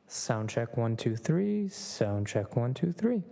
Sound check 1 2 3. Sound check 1 2 3.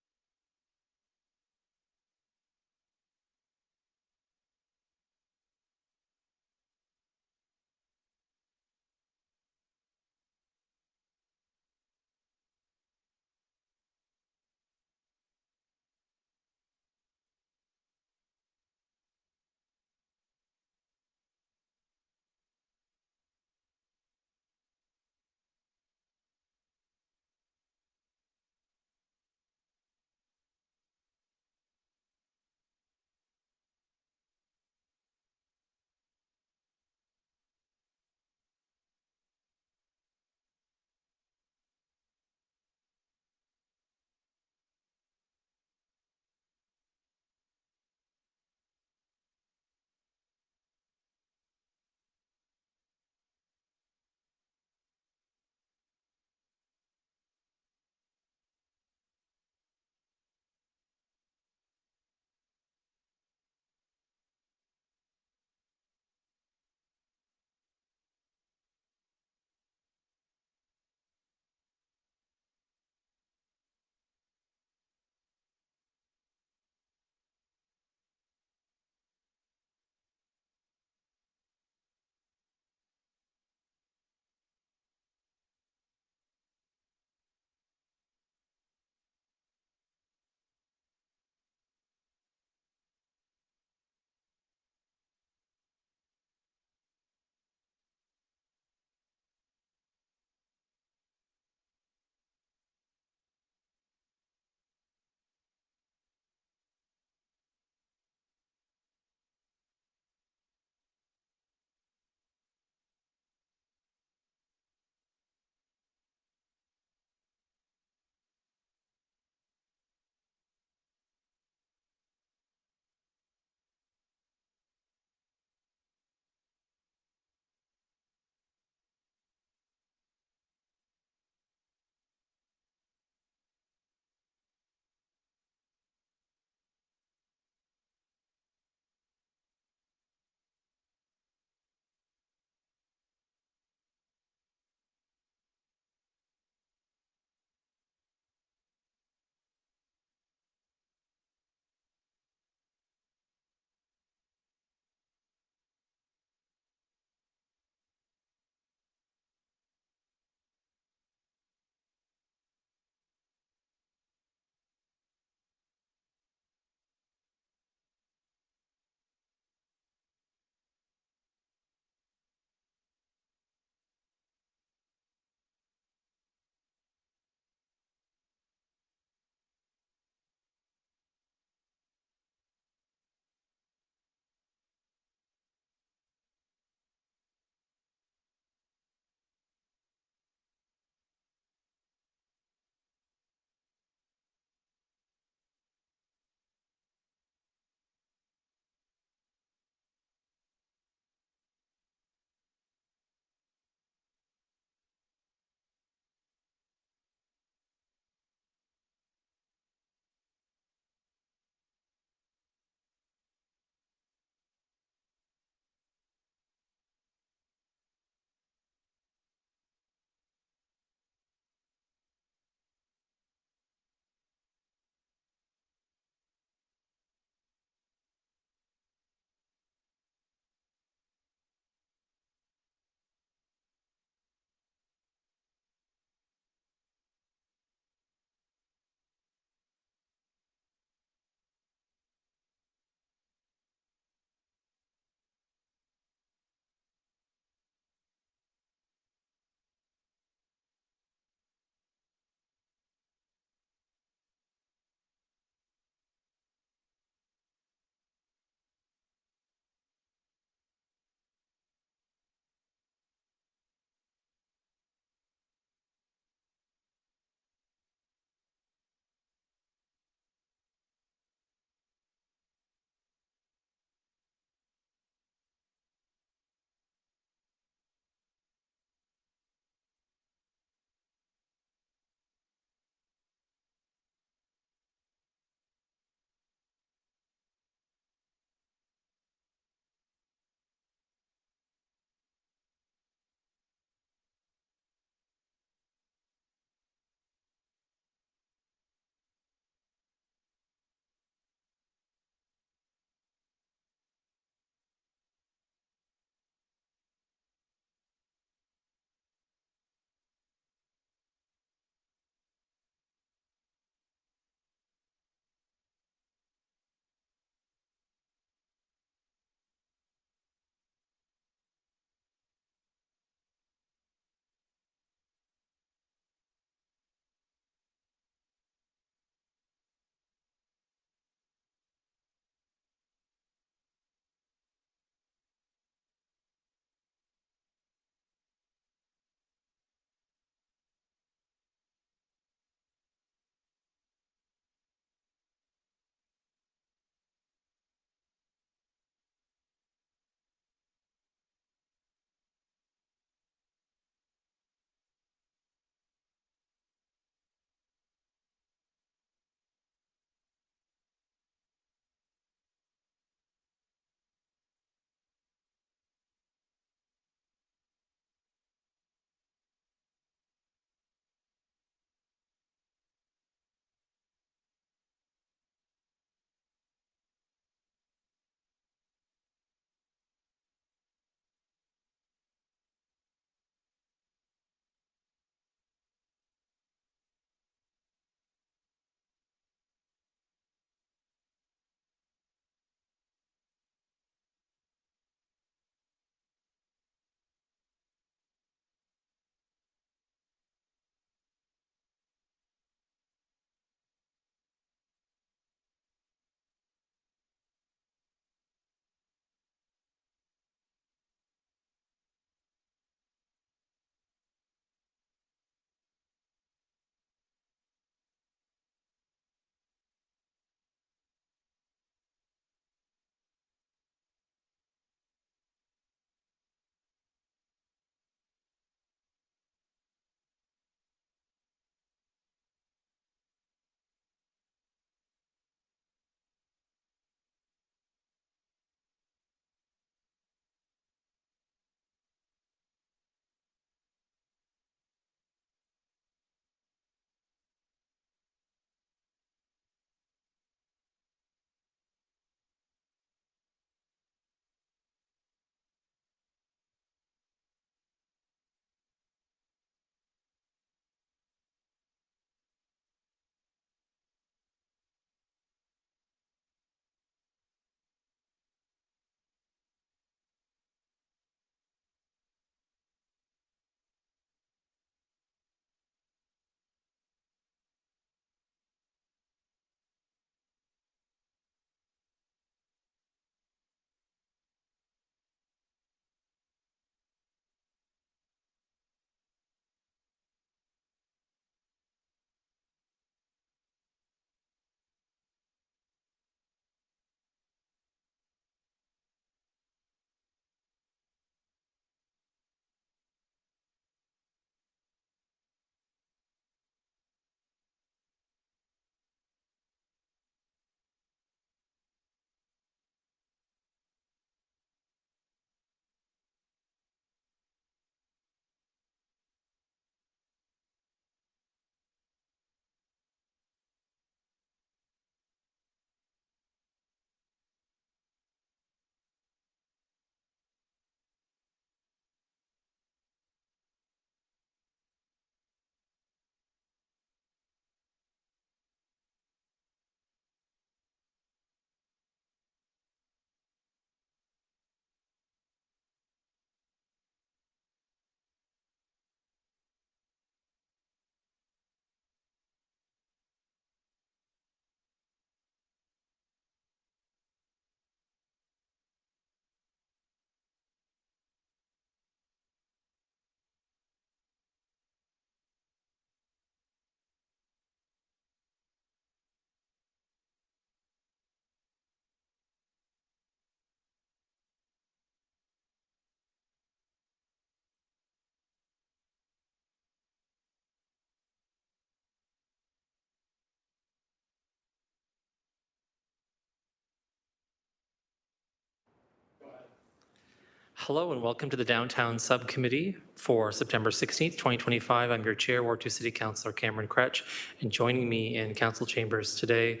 Hello and welcome to the Downtown Subcommittee for September 16th, 2025. I'm your chair, Ward 2 City Councillor Cameron Kretsch, and joining me in council chambers today,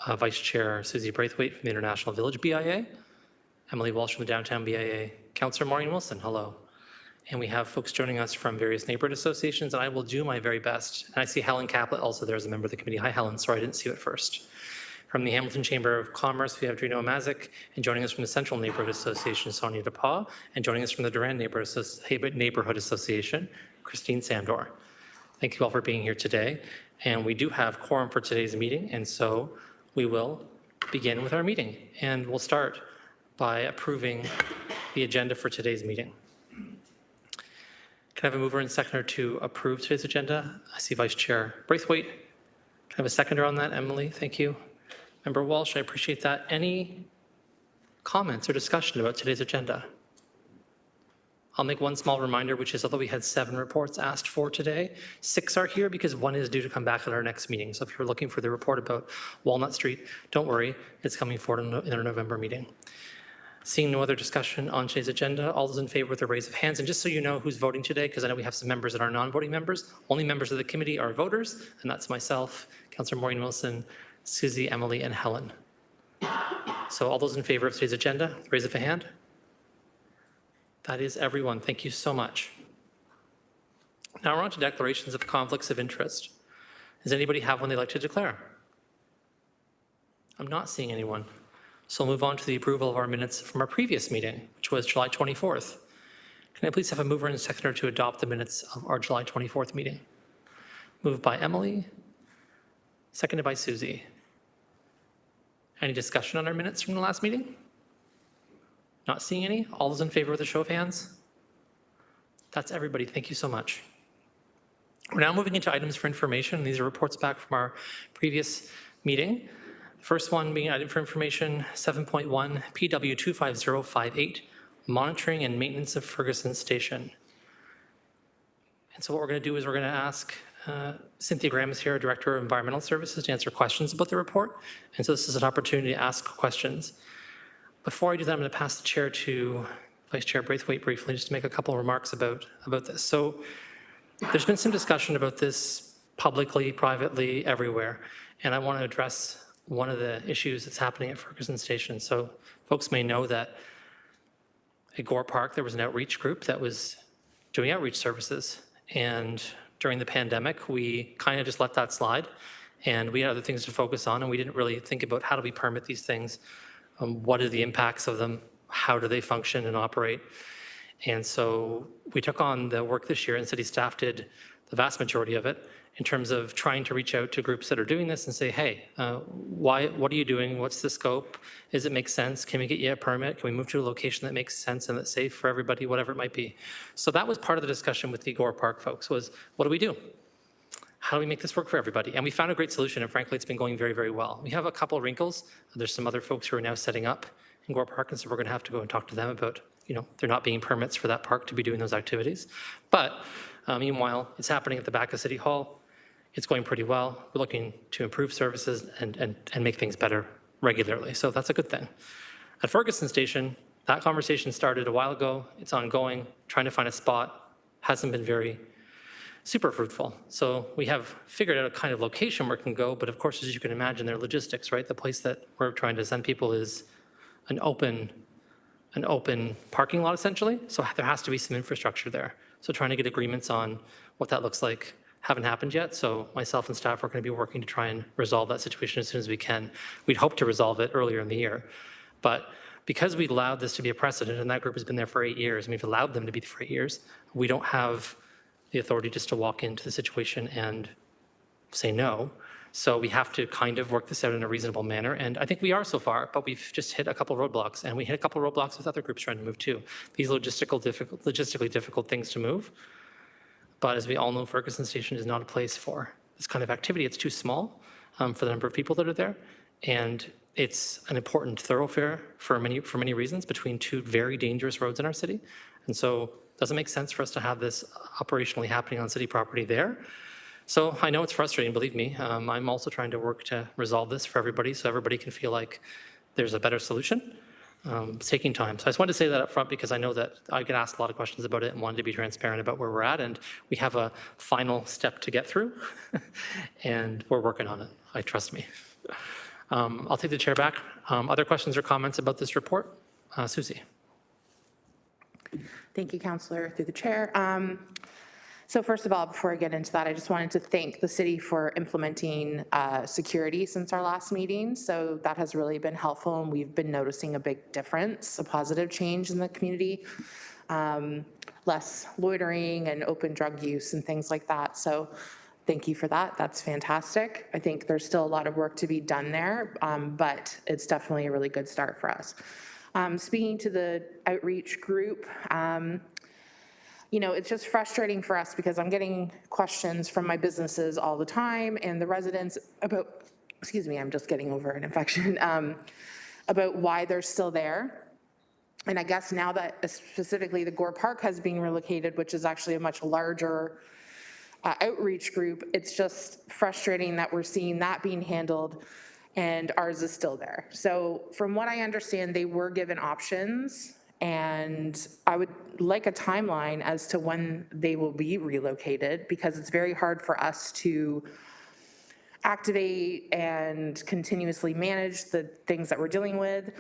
Vice Chair Susie Braithwaite from the International Village BIA, Emily Walsh from the Downtown BIA, Councillor Maureen Wilson, hello. And we have folks joining us from various neighborhood associations, and I will do my very best. And I see Helen Caplet also there as a member of the committee. Hi, Helen. Sorry, I didn't see you at first. From the Hamilton Chamber of Commerce, we have Drino Mazik, and joining us from the Central Neighborhood Association, Sonia DePaul, and joining us from the Durand Neighborhood Association, Christine Sandor. Thank you all for being here today. And we do have quorum for today's meeting, and so we will begin with our meeting. And we'll start by approving the agenda for today's meeting. Can I have a mover and seconder to approve today's agenda? I see Vice Chair Braithwaite. Can I have a seconder on that? Emily, thank you. Member Walsh, I appreciate that. Any comments or discussion about today's agenda? I'll make one small reminder, which is although we had 7 reports asked for today, 6 are here because 1 is due to come back at our next meeting. So if you're looking for the report about Walnut Street, don't worry, it's coming forward in our November meeting. Seeing no other discussion on today's agenda, all those in favor with a raise of hands. And just so you know who's voting today, because I know we have some members that are non-voting members, only members of the committee are voters, and that's myself, Councillor Maureen Wilson, Susie, Emily, and Helen. So all those in favor of today's agenda, raise of a hand. That is everyone. Thank you so much. Now we're on to declarations of conflicts of interest. Does anybody have one they'd like to declare? I'm not seeing anyone. So we'll move on to the approval of our minutes from our previous meeting, which was July 24th. Can I please have a mover and a seconder to adopt the minutes of our July 24th meeting? Moved by Emily, seconded by Susie. Any discussion on our minutes from the last meeting? Not seeing any. All those in favor with a show of hands? That's everybody. Thank you so much. We're now moving into items for information. These are reports back from our previous meeting. First one being item for information 7.1 PW 25058, monitoring and maintenance of Ferguson Station. And so what we're going to do is we're going to ask Cynthia Graham is here, Director of Environmental Services, to answer questions about the report. And so this is an opportunity to ask questions. Before I do that, I'm going to pass the chair to Vice Chair Braithwaite briefly, just to make a couple of remarks about this. So there's been some discussion about this publicly, privately, everywhere. And I want to address one of the issues that's happening at Ferguson Station. So folks may know that at Gore Park, there was an outreach group that was doing outreach services. And during the pandemic, we kind of just let that slide. And we had other things to focus on, and we didn't really think about how do we permit these things, what are the impacts of them, how do they function and operate. And so we took on the work this year, and city staff did the vast majority of it, in terms of trying to reach out to groups that are doing this and say, hey, what are you doing? What's the scope? Does it make sense? Can we get you a permit? Can we move to a location that makes sense and that's safe for everybody, whatever it might be? So that was part of the discussion with the Gore Park folks was, what do we do? How do we make this work for everybody? And we found a great solution, and frankly, it's been going very, very well. We have a couple of wrinkles. There's some other folks who are now setting up in Gore Park, and so we're going to have to go and talk to them about, there not being permits for that park to be doing those activities. But meanwhile, it's happening at the back of City Hall. It's going pretty well. We're looking to improve services and make things better regularly. So that's a good thing. At Ferguson Station, that conversation started a while ago. It's ongoing, trying to find a spot. Hasn't been very super fruitful. So we have figured out a kind of location where it can go, but of course, as you can imagine, there are logistics, right? The place that we're trying to send people is an open parking lot, essentially. So there has to be some infrastructure there. So trying to get agreements on what that looks like haven't happened yet. So myself and staff are going to be working to try and resolve that situation as soon as we can. We'd hope to resolve it earlier in the year. But because we allowed this to be a precedent, and that group has been there for 8 years, and we've allowed them to be for 8 years, we don't have the authority just to walk into the situation and say no. So we have to kind of work this out in a reasonable manner. And I think we are so far, but we've just hit a couple roadblocks, and we hit a couple roadblocks with other groups trying to move too. These logistically difficult things to move. But as we all know, Ferguson Station is not a place for this kind of activity. It's too small for the number of people that are there. And it's an important thoroughfare for many reasons between 2 very dangerous roads in our city. And so it doesn't make sense for us to have this operationally happening on city property there. So I know it's frustrating, believe me. I'm also trying to work to resolve this for everybody so everybody can feel like there's a better solution. taking time. So I just wanted to say that up front because I know that I get asked a lot of questions about it and wanted to be transparent about where we're at. And we have a final step to get through, and we're working on it. Trust me. I'll take the chair back. Other questions or comments about this report? Susie. Thank you, Councillor, through the chair. So first of all, before I get into that, I just wanted to thank the city for implementing security since our last meeting. So that has really been helpful, and we've been noticing a big difference, a positive change in the community, less loitering and open drug use and things like that. So thank you for that. That's fantastic. I think there's still a lot of work to be done there, but it's definitely a really good start for us. Speaking to the outreach group, you know, it's just frustrating for us because I'm getting questions from my businesses all the time and the residents about, excuse me, I'm just getting over an infection, about why they're still there. And I guess now that specifically the Gore Park has been relocated, which is actually a much larger outreach group, it's just frustrating that we're seeing that being handled and ours is still there. So from what I understand, they were given options, and I would like a timeline as to when they will be relocated, because it's very hard for us to activate and continuously manage the things that we're dealing with.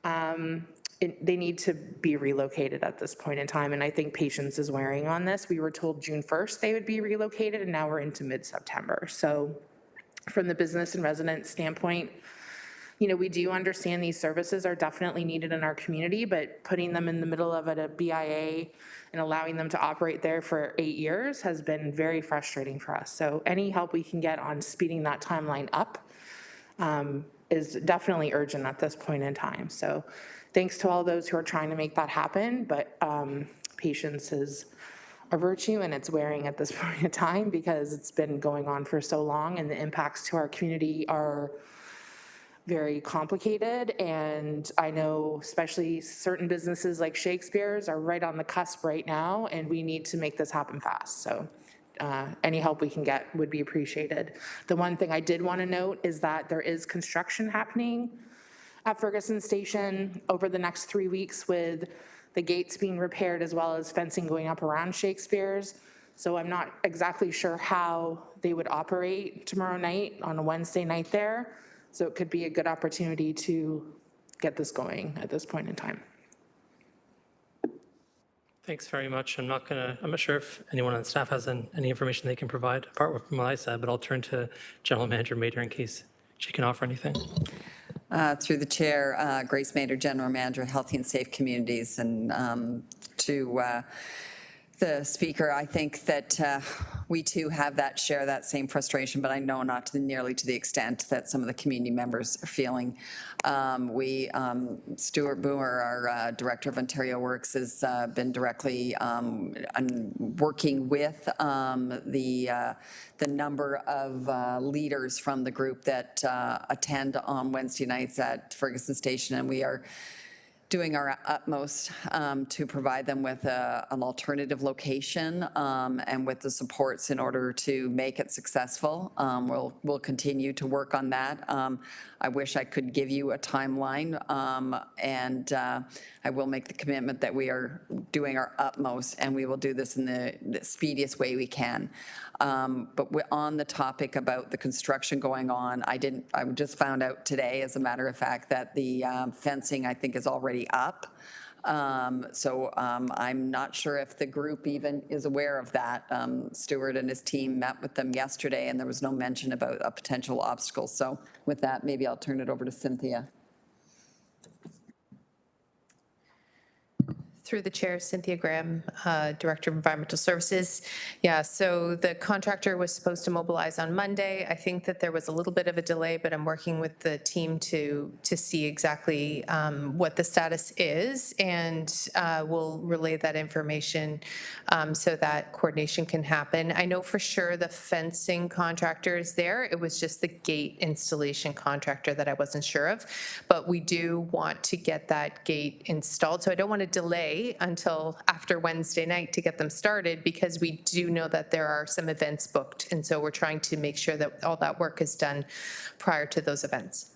They need to be relocated at this point in time, and I think patience is wearing on this. We were told June 1st they would be relocated, and now we're into mid-September. So from the business and resident standpoint, you know, we do understand these services are definitely needed in our community, but putting them in the middle of a BIA and allowing them to operate there for 8 years has been very frustrating for us. So any help we can get on speeding that timeline up is definitely urgent at this point in time. So thanks to all those who are trying to make that happen, but patience is a virtue, and it's wearing at this point in time because it's been going on for so long, and the impacts to our community are very complicated. And I know especially certain businesses like Shakespeare's are right on the cusp right now, and we need to make this happen fast. So any help we can get would be appreciated. The one thing I did want to note is that there is construction happening at Ferguson Station over the next 3 weeks, with the gates being repaired as well as fencing going up around Shakespeare's. So I'm not exactly sure how they would operate tomorrow night on a Wednesday night there. So it could be a good opportunity to get this going at this point in time. Thanks very much. I'm not sure if anyone on the staff has any information they can provide apart from what I said, but I'll turn to General Manager Mader in case she can offer anything. Through the chair, Grace Mader, General Manager, Healthy and Safe Communities, and to the speaker, I think that we too have share that same frustration, but I know not nearly to the extent that some of the community members are feeling. Stuart Boomer, our Director of Ontario Works, has been directly working with the number of leaders from the group that attend on Wednesday nights at Ferguson Station, and we are doing our utmost to provide them with an alternative location and with the supports in order to make it successful. We'll continue to work on that. I wish I could give you a timeline, and I will make the commitment that we are doing our utmost, and we will do this in the speediest way we can. But on the topic about the construction going on, I just found out today, as a matter of fact, that the fencing, I think, is already up. So I'm not sure if the group even is aware of that. Stuart and his team met with them yesterday, and there was no mention about a potential obstacle. So with that, maybe I'll turn it over to Cynthia. Through the chair, Cynthia Graham, Director of Environmental Services. Yeah, so the contractor was supposed to mobilize on Monday. I think that there was a little bit of a delay, but I'm working with the team to see exactly what the status is, and we'll relay that information so that coordination can happen. I know for sure the fencing contractor is there. It was just the gate installation contractor that I wasn't sure of, but we do want to get that gate installed. So I don't want to delay until after Wednesday night to get them started, because we do know that there are some events booked, and so we're trying to make sure that all that work is done prior to those events.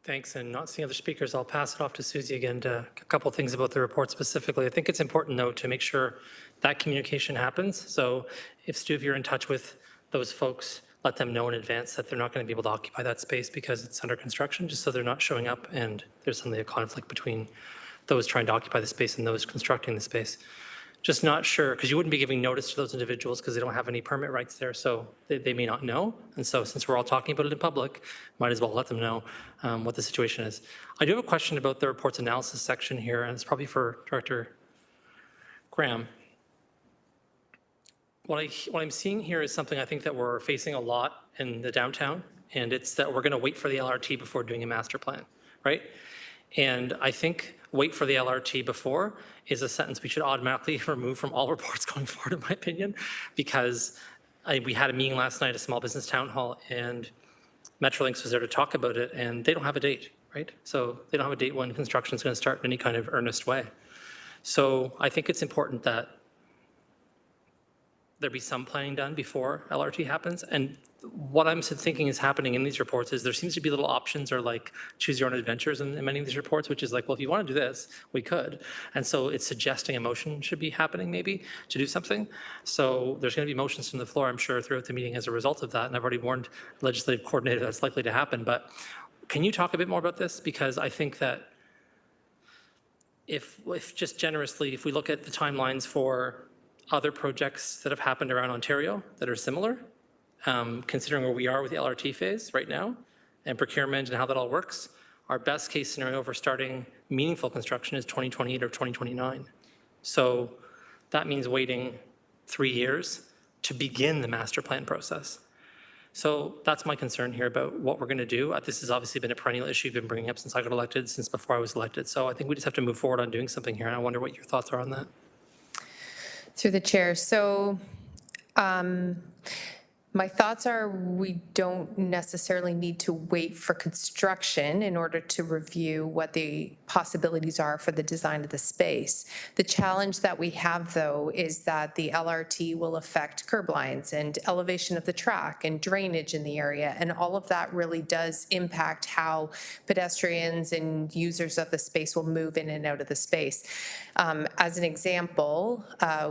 Thanks, and not seeing other speakers, I'll pass it off to Susie again to a couple things about the report specifically. I think it's important, though, to make sure that communication happens. So if, Stu, if you're in touch with those folks, let them know in advance that they're not going to be able to occupy that space because it's under construction, just so they're not showing up and there's suddenly a conflict between those trying to occupy the space and those constructing the space. Just not sure, because you wouldn't be giving notice to those individuals because they don't have any permit rights there, so they may not know. And so since we're all talking about it in public, might as well let them know what the situation is. I do have a question about the reports analysis section here, and it's probably for Director Graham. What I'm seeing here is something I think that we're facing a lot in the downtown, and it's that we're going to wait for the LRT before doing a master plan, right? And I think wait for the LRT before is a sentence we should automatically remove from all reports going forward, in my opinion, because we had a meeting last night, a small business town hall, and Metrolinx was there to talk about it, and they don't have a date, right? So they don't have a date when construction is going to start in any kind of earnest way. So I think it's important that there be some planning done before LRT happens. And what I'm thinking is happening in these reports is there seems to be little options or like choose your own adventures in many of these reports, which is like, well, if you want to do this, we could. And so it's suggesting a motion should be happening maybe to do something. So there's going to be motions from the floor, I'm sure, throughout the meeting as a result of that. And I've already warned legislative coordinator that's likely to happen. But can you talk a bit more about this? Because I think that if just generously, if we look at the timelines for other projects that have happened around Ontario that are similar, considering where we are with the LRT phase right now and procurement and how that all works, our best case scenario for starting meaningful construction is 2028 or 2029. So that means waiting 3 years to begin the master plan process. So that's my concern here about what we're going to do. This has obviously been a perennial issue you've been bringing up since I got elected, since before I was elected. So I think we just have to move forward on doing something here, and I wonder what your thoughts are on that. Through the chair. So my thoughts are we don't necessarily need to wait for construction in order to review what the possibilities are for the design of the space. The challenge that we have, though, is that the LRT will affect curb lines and elevation of the track and drainage in the area, and all of that really does impact how pedestrians and users of the space will move in and out of the space. As an example,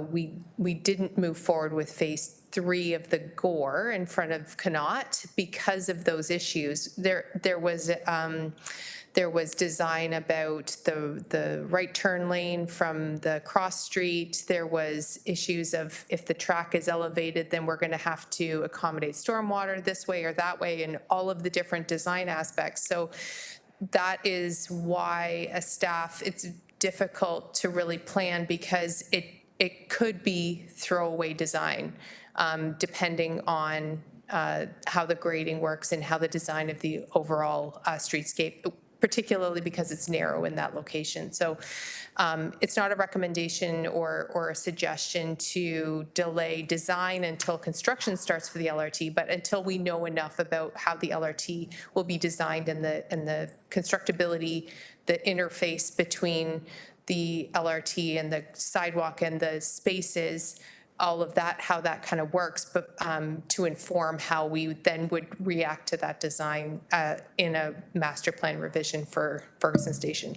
we didn't move forward with phase 3 of the Gore in front of Connaught because of those issues. There was design about the right turn lane from the cross street. There was issues of if the track is elevated, then we're going to have to accommodate stormwater this way or that way, and all of the different design aspects. So that is why it's difficult to really plan, because it could be throwaway design. Depending on how the grading works and how the design of the overall streetscape, particularly because it's narrow in that location. So it's not a recommendation or a suggestion to delay design until construction starts for the LRT, but until we know enough about how the LRT will be designed and the constructibility, the interface between the LRT and the sidewalk and the spaces, all of that, how that kind of works, but to inform how we then would react to that design in a master plan revision for Ferguson Station.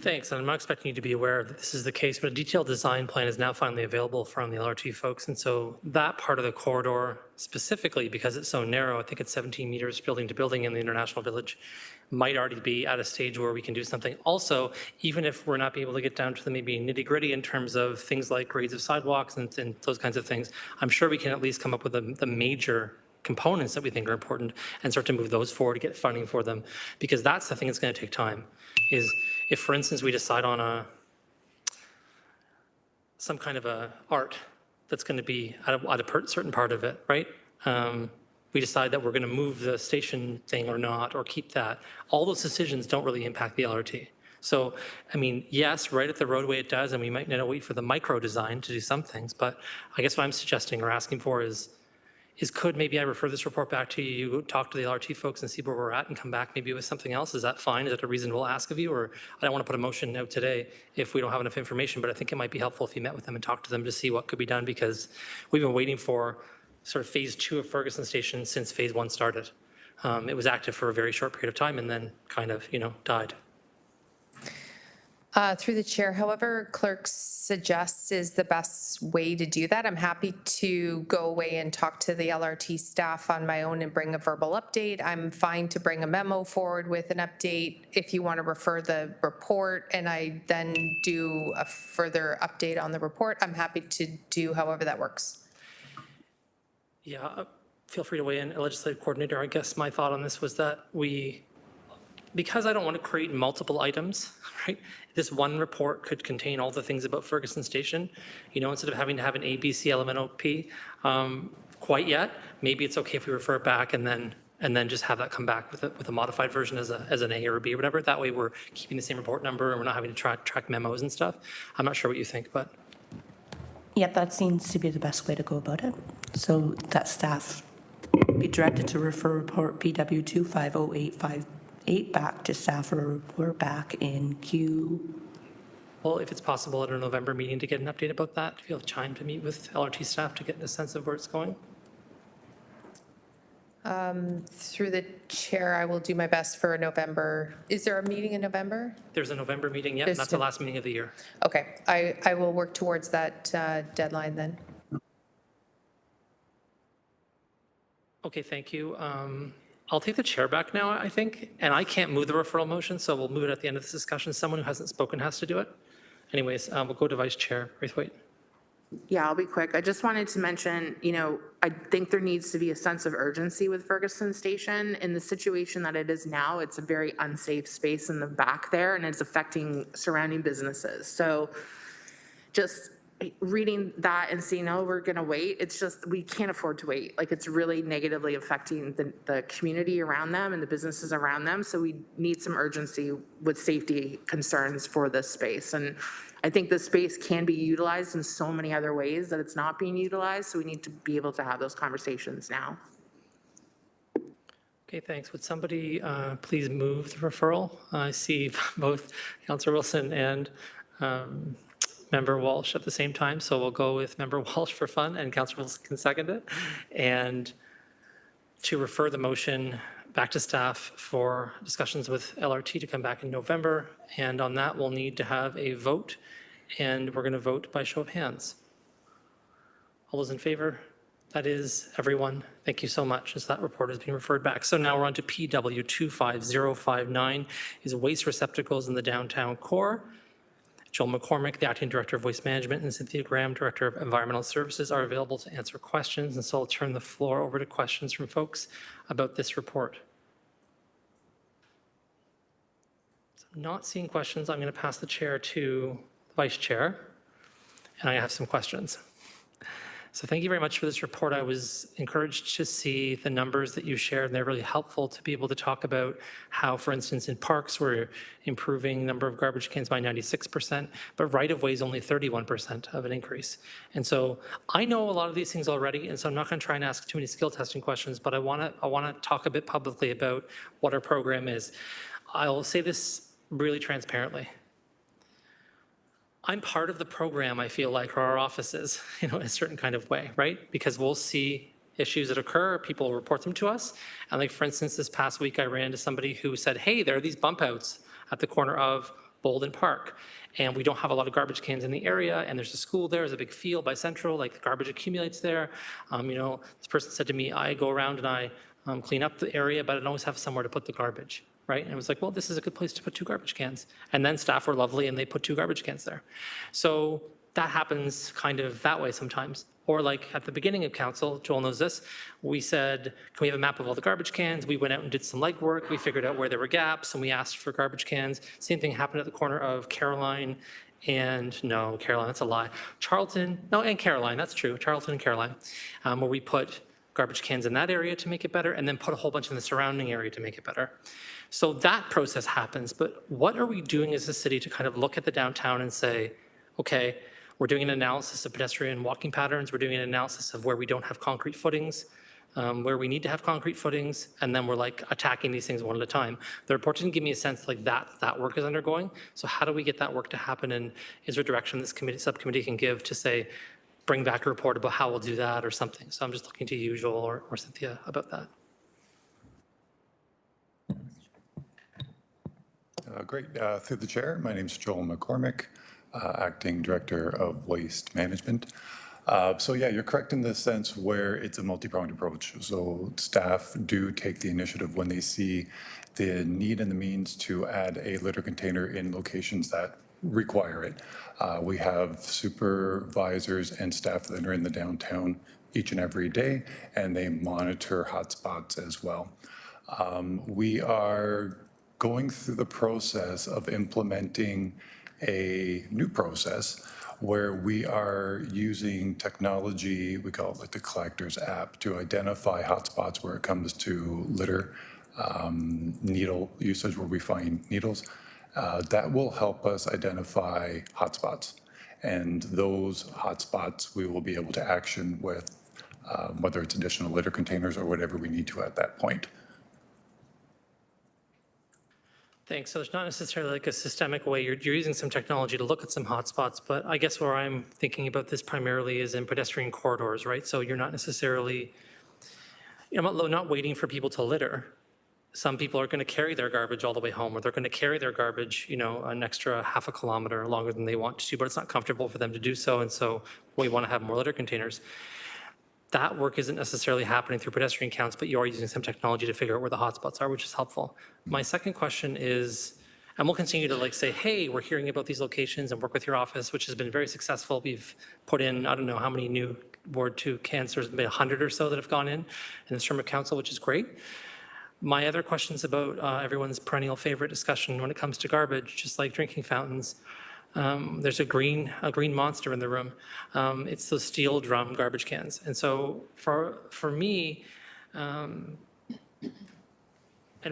Thanks, and I'm not expecting you to be aware that this is the case, but a detailed design plan is now finally available from the LRT folks, and so that part of the corridor specifically, because it's so narrow, I think it's 17 meters building to building in the International Village, might already be at a stage where we can do something. Also, even if we're not able to get down to the maybe nitty gritty in terms of things like grades of sidewalks and those kinds of things, I'm sure we can at least come up with the major components that we think are important and start to move those forward to get funding for them, because that's the thing that's going to take time. Is if, for instance, we decide on some kind of a art that's going to be at a certain part of it, right? We decide that we're going to move the station thing or not, or keep that. All those decisions don't really impact the LRT. So, I mean, yes, right at the roadway it does, and we might need to wait for the micro design to do some things, but I guess what I'm suggesting or asking for is could maybe I refer this report back to you, talk to the LRT folks and see where we're at and come back maybe with something else? Is that fine? Is that a reasonable ask of you? Or I don't want to put a motion out today if we don't have enough information, but I think it might be helpful if you met with them and talked to them to see what could be done, because we've been waiting for sort of phase 2 of Ferguson Station since phase 1 started, It was active for a very short period of time and then kind of, died. Through the chair, however clerk suggests is the best way to do that. I'm happy to go away and talk to the LRT staff on my own and bring a verbal update. I'm fine to bring a memo forward with an update if you want to refer the report and I then do a further update on the report. I'm happy to do however that works. Yeah, feel free to weigh in, legislative coordinator. I guess my thought on this was that because I don't want to create multiple items, right? This one report could contain all the things about Ferguson Station, instead of having to have an A, B, C, L, M, N, O, P quite yet. Maybe it's okay if we refer it back and then just have that come back with a modified version as an A or a B or whatever. That way we're keeping the same report number and we're not having to track memos and stuff. I'm not sure what you think, but. Yep, that seems to be the best way to go about it. So that staff be directed to refer report PW 250858 back to staff, or we're back in Q. Well, if it's possible at a November meeting to get an update about that, if you have time to meet with LRT staff to get a sense of where it's going. Through the chair, I will do my best for November. Is there a meeting in November? There's a November meeting, yep, and that's the last meeting of the year. Okay, I will work towards that deadline then. Okay, thank you. I'll take the chair back now, I think, and I can't move the referral motion, so we'll move it at the end of this discussion. Someone who hasn't spoken has to do it. Anyways, we'll go to Vice Chair Braithwaite. Yeah, I'll be quick. I just wanted to mention, I think there needs to be a sense of urgency with Ferguson Station. In the situation that it is now, it's a very unsafe space in the back there, and it's affecting surrounding businesses. So just reading that and seeing, oh, we're going to wait, it's just, we can't afford to wait. Like, it's really negatively affecting the community around them and the businesses around them. So we need some urgency with safety concerns for this space. And I think the space can be utilized in so many other ways that it's not being utilized. So we need to be able to have those conversations now. Okay, thanks. Would somebody please move the referral? I see both Councillor Wilson and Member Walsh at the same time, so we'll go with Member Walsh for fun, and Councillor Wilson can second it. And to refer the motion back to staff for discussions with LRT to come back in November, and on that, we'll need to have a vote, and we're going to vote by show of hands. All those in favor? That is everyone. Thank you so much, as that report is being referred back. So now we're on to PW 25059, is waste receptacles in the downtown core. Joel McCormick, the Acting Director of Waste Management, and Cynthia Graham, Director of Environmental Services, are available to answer questions. And so I'll turn the floor over to questions from folks about this report. So not seeing questions, I'm going to pass the chair to the Vice Chair, and I have some questions. So thank you very much for this report. I was encouraged to see the numbers that you shared, and they're really helpful to be able to talk about how, for instance, in parks, we're improving number of garbage cans by 96%, but right-of-way is only 31% of an increase. And so I know a lot of these things already, and so I'm not going to try and ask too many skill testing questions, but I want to talk a bit publicly about what our program is. I'll say this really transparently. I'm part of the program, I feel like, or our offices, in a certain kind of way, right? Because we'll see issues that occur, people will report them to us. And like, for instance, this past week, I ran into somebody who said, hey, there are these bump outs at the corner of Bolden Park, and we don't have a lot of garbage cans in the area, and there's a school there, there's a big field by Central, like the garbage accumulates there. This person said to me, I go around and I clean up the area, but I don't always have somewhere to put the garbage. Right? And it was like, well, this is a good place to put 2 garbage cans. And then staff were lovely and they put 2 garbage cans there. So that happens kind of that way sometimes. Or like at the beginning of council, Joel knows this, we said, can we have a map of all the garbage cans? We went out and did some legwork. We figured out where there were gaps and we asked for garbage cans. Same thing happened at the corner of Caroline and, no, Caroline, that's a lie. Charlton, no, and Caroline, that's true, Charlton and Caroline, where we put garbage cans in that area to make it better and then put a whole bunch in the surrounding area to make it better. So that process happens, but what are we doing as a city to kind of look at the downtown and say, okay, we're doing an analysis of pedestrian walking patterns, we're doing an analysis of where we don't have concrete footings, where we need to have concrete footings, and then we're like attacking these things one at a time. The report didn't give me a sense like that work is undergoing, so how do we get that work to happen, and is there direction this subcommittee can give to say, bring back a report about how we'll do that or something? So I'm just looking to you, Joel, or Cynthia, about that. Great. Through the chair, my name is Joel McCormick, Acting Director of Waste Management. So yeah, you're correct in the sense where it's a multi-pronged approach. So staff do take the initiative when they see the need and the means to add a litter container in locations that require it. We have supervisors and staff that are in the downtown each and every day, and they monitor hotspots as well. We are going through the process of implementing a new process where we are using technology, we call it like the Collectors app, to identify hotspots where it comes to litter, needle usage, where we find needles. That will help us identify hotspots. And those hotspots we will be able to action with whether it's additional litter containers or whatever we need to at that point. Thanks. So it's not necessarily like a systemic way. You're using some technology to look at some hotspots, but I guess where I'm thinking about this primarily is in pedestrian corridors, right? So you're not necessarily, not waiting for people to litter. Some people are going to carry their garbage all the way home, or they're going to carry their garbage, an extra half a kilometer longer than they want to, but it's not comfortable for them to do so. And so we want to have more litter containers. That work isn't necessarily happening through pedestrian counts, but you are using some technology to figure out where the hotspots are, which is helpful. My second question is, and we'll continue to say, hey, we're hearing about these locations and work with your office, which has been very successful. We've put in, I don't know how many new Ward 2 cans, there's been 100 or so that have gone in this term of council, which is great. My other questions about everyone's perennial favorite discussion when it comes to garbage, just like drinking fountains. There's a green monster in the room. It's those steel drum garbage cans. And so for me, and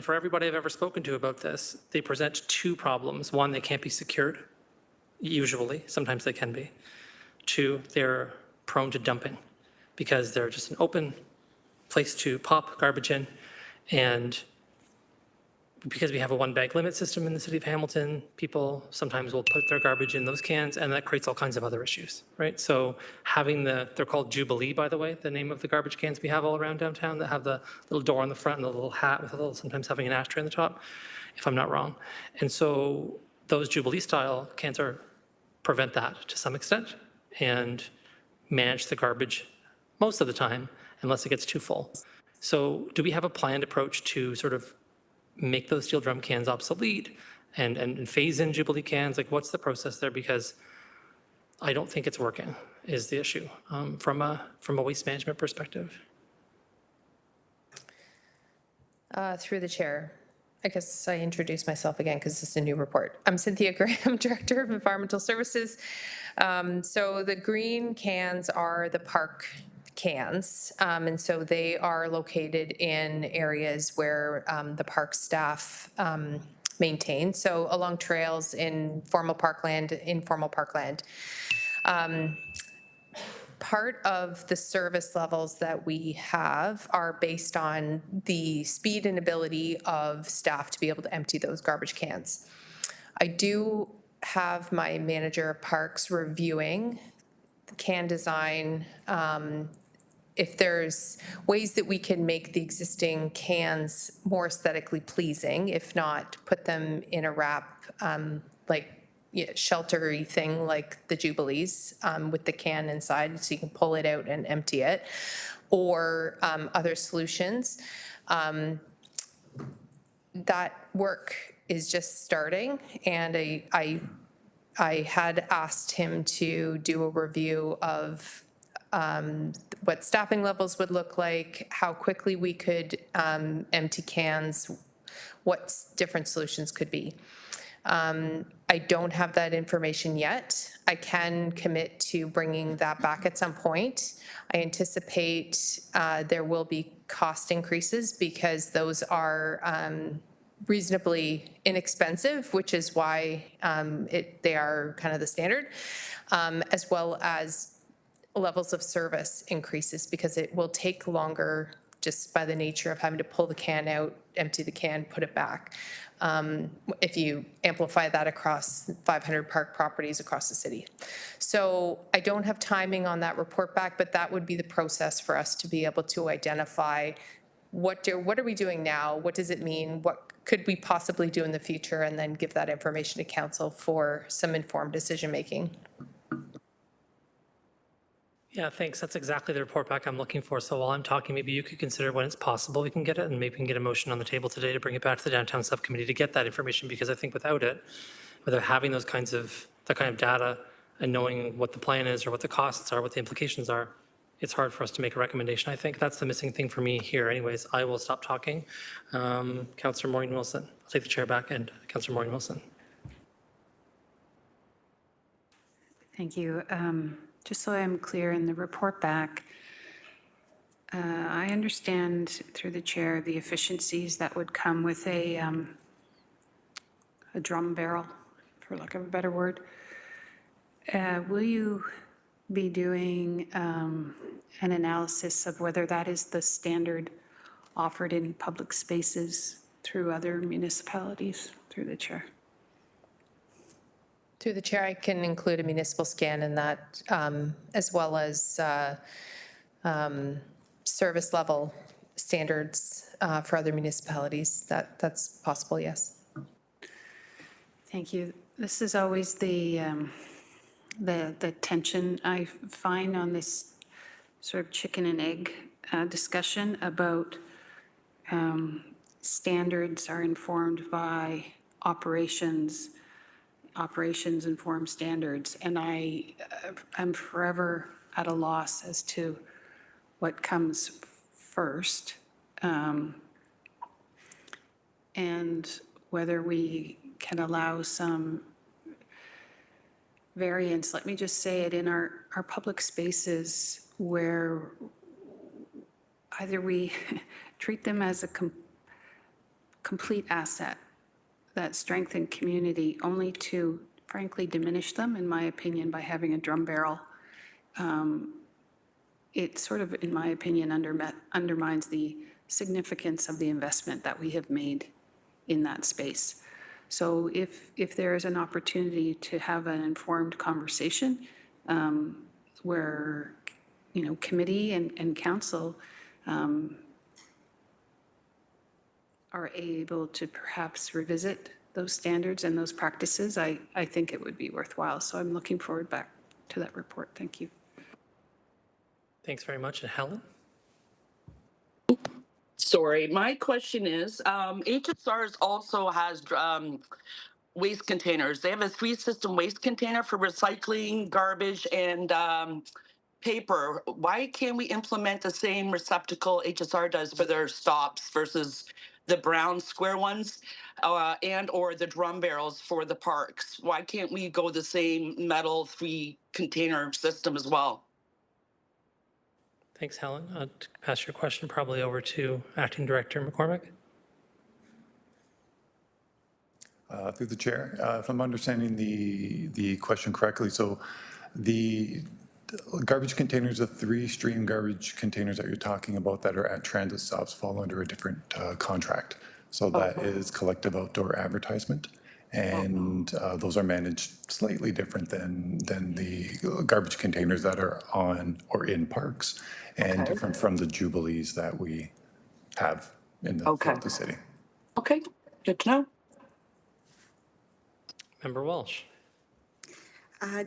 for everybody I've ever spoken to about this, they present two problems. One, they can't be secured, usually. Sometimes they can be. Two, they're prone to dumping because they're just an open place to pop garbage in. And because we have a one-bag limit system in the city of Hamilton, people sometimes will put their garbage in those cans, and that creates all kinds of other issues, right? So having they're called Jubilee, by the way, the name of the garbage cans we have all around downtown that have the little door on the front and the little hat with sometimes having an ashtray on the top, if I'm not wrong. And so those Jubilee-style cans prevent that to some extent and manage the garbage most of the time, unless it gets too full. So do we have a planned approach to sort of make those steel drum cans obsolete and phase in Jubilee cans? Like, what's the process there? Because I don't think it's working is the issue from a waste management perspective. Through the chair, I guess I introduce myself again because it's a new report. I'm Cynthia Graham, Director of Environmental Services. So the green cans are the park cans, and so they are located in areas where the park staff maintain, so along trails in formal parkland, informal parkland. Part of the service levels that we have are based on the speed and ability of staff to be able to empty those garbage cans. I do have my manager of parks reviewing the can design, if there's ways that we can make the existing cans more aesthetically pleasing, if not put them in a wrap, sheltery thing like the Jubilees with the can inside so you can pull it out and empty it, or other solutions. That work is just starting, and I had asked him to do a review of what staffing levels would look like, how quickly we could empty cans, what different solutions could be. I don't have that information yet. I can commit to bringing that back at some point. I anticipate there will be cost increases because those are reasonably inexpensive, which is why they are kind of the standard, as well as levels of service increases because it will take longer just by the nature of having to pull the can out, empty the can, put it back. If you amplify that across 500 park properties across the city. So I don't have timing on that report back, but that would be the process for us to be able to identify what are we doing now? What does it mean? What could we possibly do in the future, and then give that information to council for some informed decision-making. Yeah, thanks. That's exactly the report back I'm looking for. So while I'm talking, maybe you could consider when it's possible we can get it, and maybe we can get a motion on the table today to bring it back to the downtown subcommittee to get that information, because I think without it, without having that kind of data and knowing what the plan is or what the costs are, what the implications are, it's hard for us to make a recommendation. I think that's the missing thing for me here. Anyways, I will stop talking. Councillor Maureen Wilson, I'll take the chair back, and Councillor Maureen Wilson. Thank you. Just so I'm clear in the report back, I understand through the chair the efficiencies that would come with a drum barrel, for lack of a better word. Will you be doing an analysis of whether that is the standard offered in public spaces through other municipalities, through the chair? Through the chair, I can include a municipal scan in that, as well as service level standards for other municipalities. That's possible, yes. Thank you. This is always the tension I find on this sort of chicken and egg discussion about standards are informed by operations inform standards, and I'm forever at a loss as to what comes first, and whether we can allow some variance. Let me just say it, in our public spaces where either we treat them as a complete asset that strengthen community, only to frankly diminish them, in my opinion, by having a drum barrel. It sort of, in my opinion, undermines the significance of the investment that we have made in that space. So if there is an opportunity to have an informed conversation where, committee and council are able to perhaps revisit those standards and those practices, I think it would be worthwhile. So I'm looking forward back to that report. Thank you. Thanks very much. And Helen? Sorry, my question is, HSRs also has waste containers. They have a 3-system waste container for recycling, garbage, and paper. Why can't we implement the same receptacle HSR does for their stops versus the brown square ones and or the drum barrels for the parks? Why can't we go the same metal 3-container system as well? Thanks, Helen. I'll pass your question probably over to Acting Director McCormick. Through the chair, if I'm understanding the question correctly, so the garbage containers, the 3-stream garbage containers that you're talking about that are at transit stops fall under a different contract. So that is collective outdoor advertisement. And those are managed slightly different than the garbage containers that are on or in parks, and different from the jubilees that we have in the city. Okay, good to know. Member Walsh.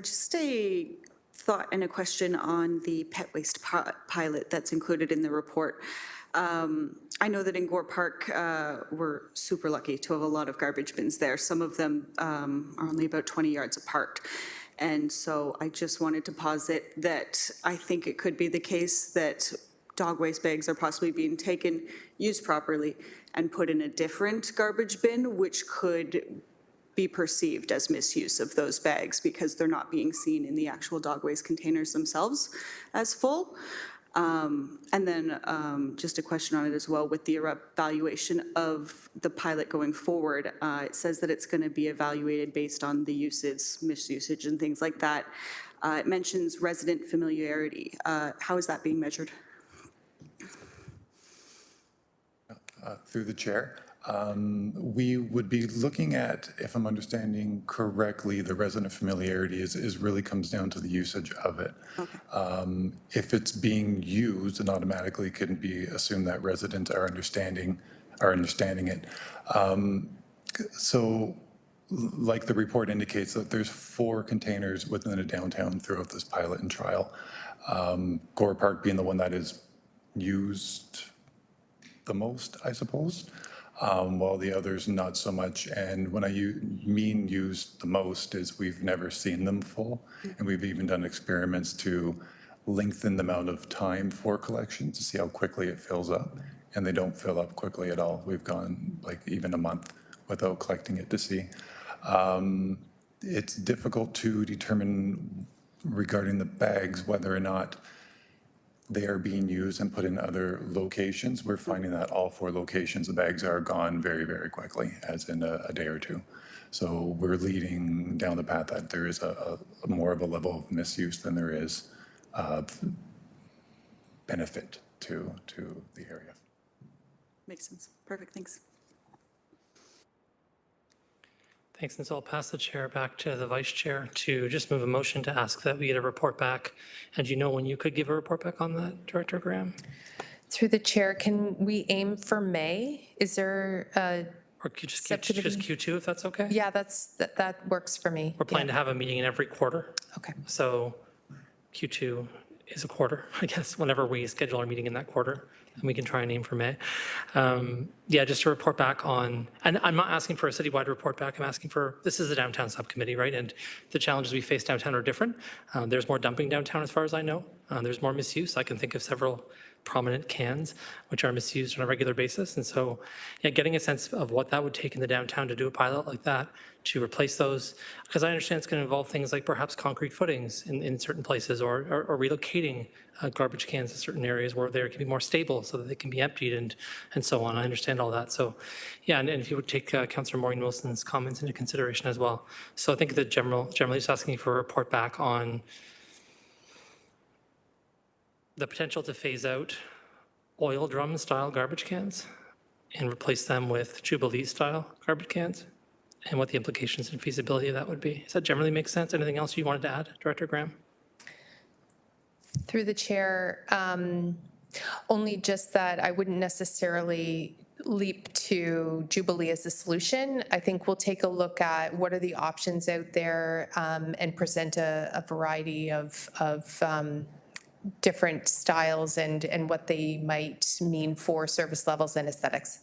Just a thought and a question on the pet waste pilot that's included in the report. I know that in Gore Park, we're super lucky to have a lot of garbage bins there. Some of them are only about 20 yards apart. And so I just wanted to posit that I think it could be the case that dog waste bags are possibly being taken, used properly, and put in a different garbage bin, which could be perceived as misuse of those bags because they're not being seen in the actual dog waste containers themselves as full. And then just a question on it as well with the evaluation of the pilot going forward. It says that it's going to be evaluated based on the usage, misusage, and things like that. It mentions resident familiarity. How is that being measured? Through the chair, we would be looking at, if I'm understanding correctly, the resident familiarity is really comes down to the usage of it. Okay. If it's being used, then automatically it can be assumed that residents are understanding are understanding it. So like the report indicates that there's 4 containers within the downtown throughout this pilot and trial. Gore Park being the one that is used the most, I suppose, while the others not so much. And when I mean used the most is we've never seen them full. And we've even done experiments to lengthen the amount of time for collection to see how quickly it fills up. And they don't fill up quickly at all. We've gone like even a month without collecting it to see. It's difficult to determine regarding the bags whether or not they are being used and put in other locations. We're finding that all 4 locations, the bags are gone very, very quickly, as in a day or 2. So we're leading down the path that there is a more of a level of misuse than there is benefit to the area. Makes sense. Perfect, thanks. Thanks, and so I'll pass the chair back to the vice chair to just move a motion to ask that we get a report back. And do you know when you could give a report back on that, Director Graham? Through the chair, can we aim for May? Is there, Or could you just Subcommittee. Q2, if that's okay? yeah, that works for me. We're planning to have a meeting in every quarter. Okay. So Q2 is a quarter, I guess, whenever we schedule our meeting in that quarter, and we can try and aim for May. Yeah, just to report back on, and I'm not asking for a citywide report back, I'm asking for, this is the downtown subcommittee, right? And the challenges we face downtown are different. There's more dumping downtown as far as I know. There's more misuse. I can think of several prominent cans which are misused on a regular basis. And so, yeah, getting a sense of what that would take in the downtown to do a pilot like that, to replace those, because I understand it's going to involve things like perhaps concrete footings in certain places, or relocating garbage cans to certain areas where they can be more stable so that they can be emptied and so on. I understand all that. So, yeah, and if you would take Councillor Maureen Wilson's comments into consideration as well. So I think that generally just asking for a report back on the potential to phase out oil drum style garbage cans and replace them with Jubilee style garbage cans, and what the implications and feasibility of that would be. Does that generally make sense? Anything else you wanted to add, Director Graham? Through the chair, only just that I wouldn't necessarily leap to Jubilee as a solution. I think we'll take a look at what are the options out there and present a variety of different styles and what they might mean for service levels and aesthetics.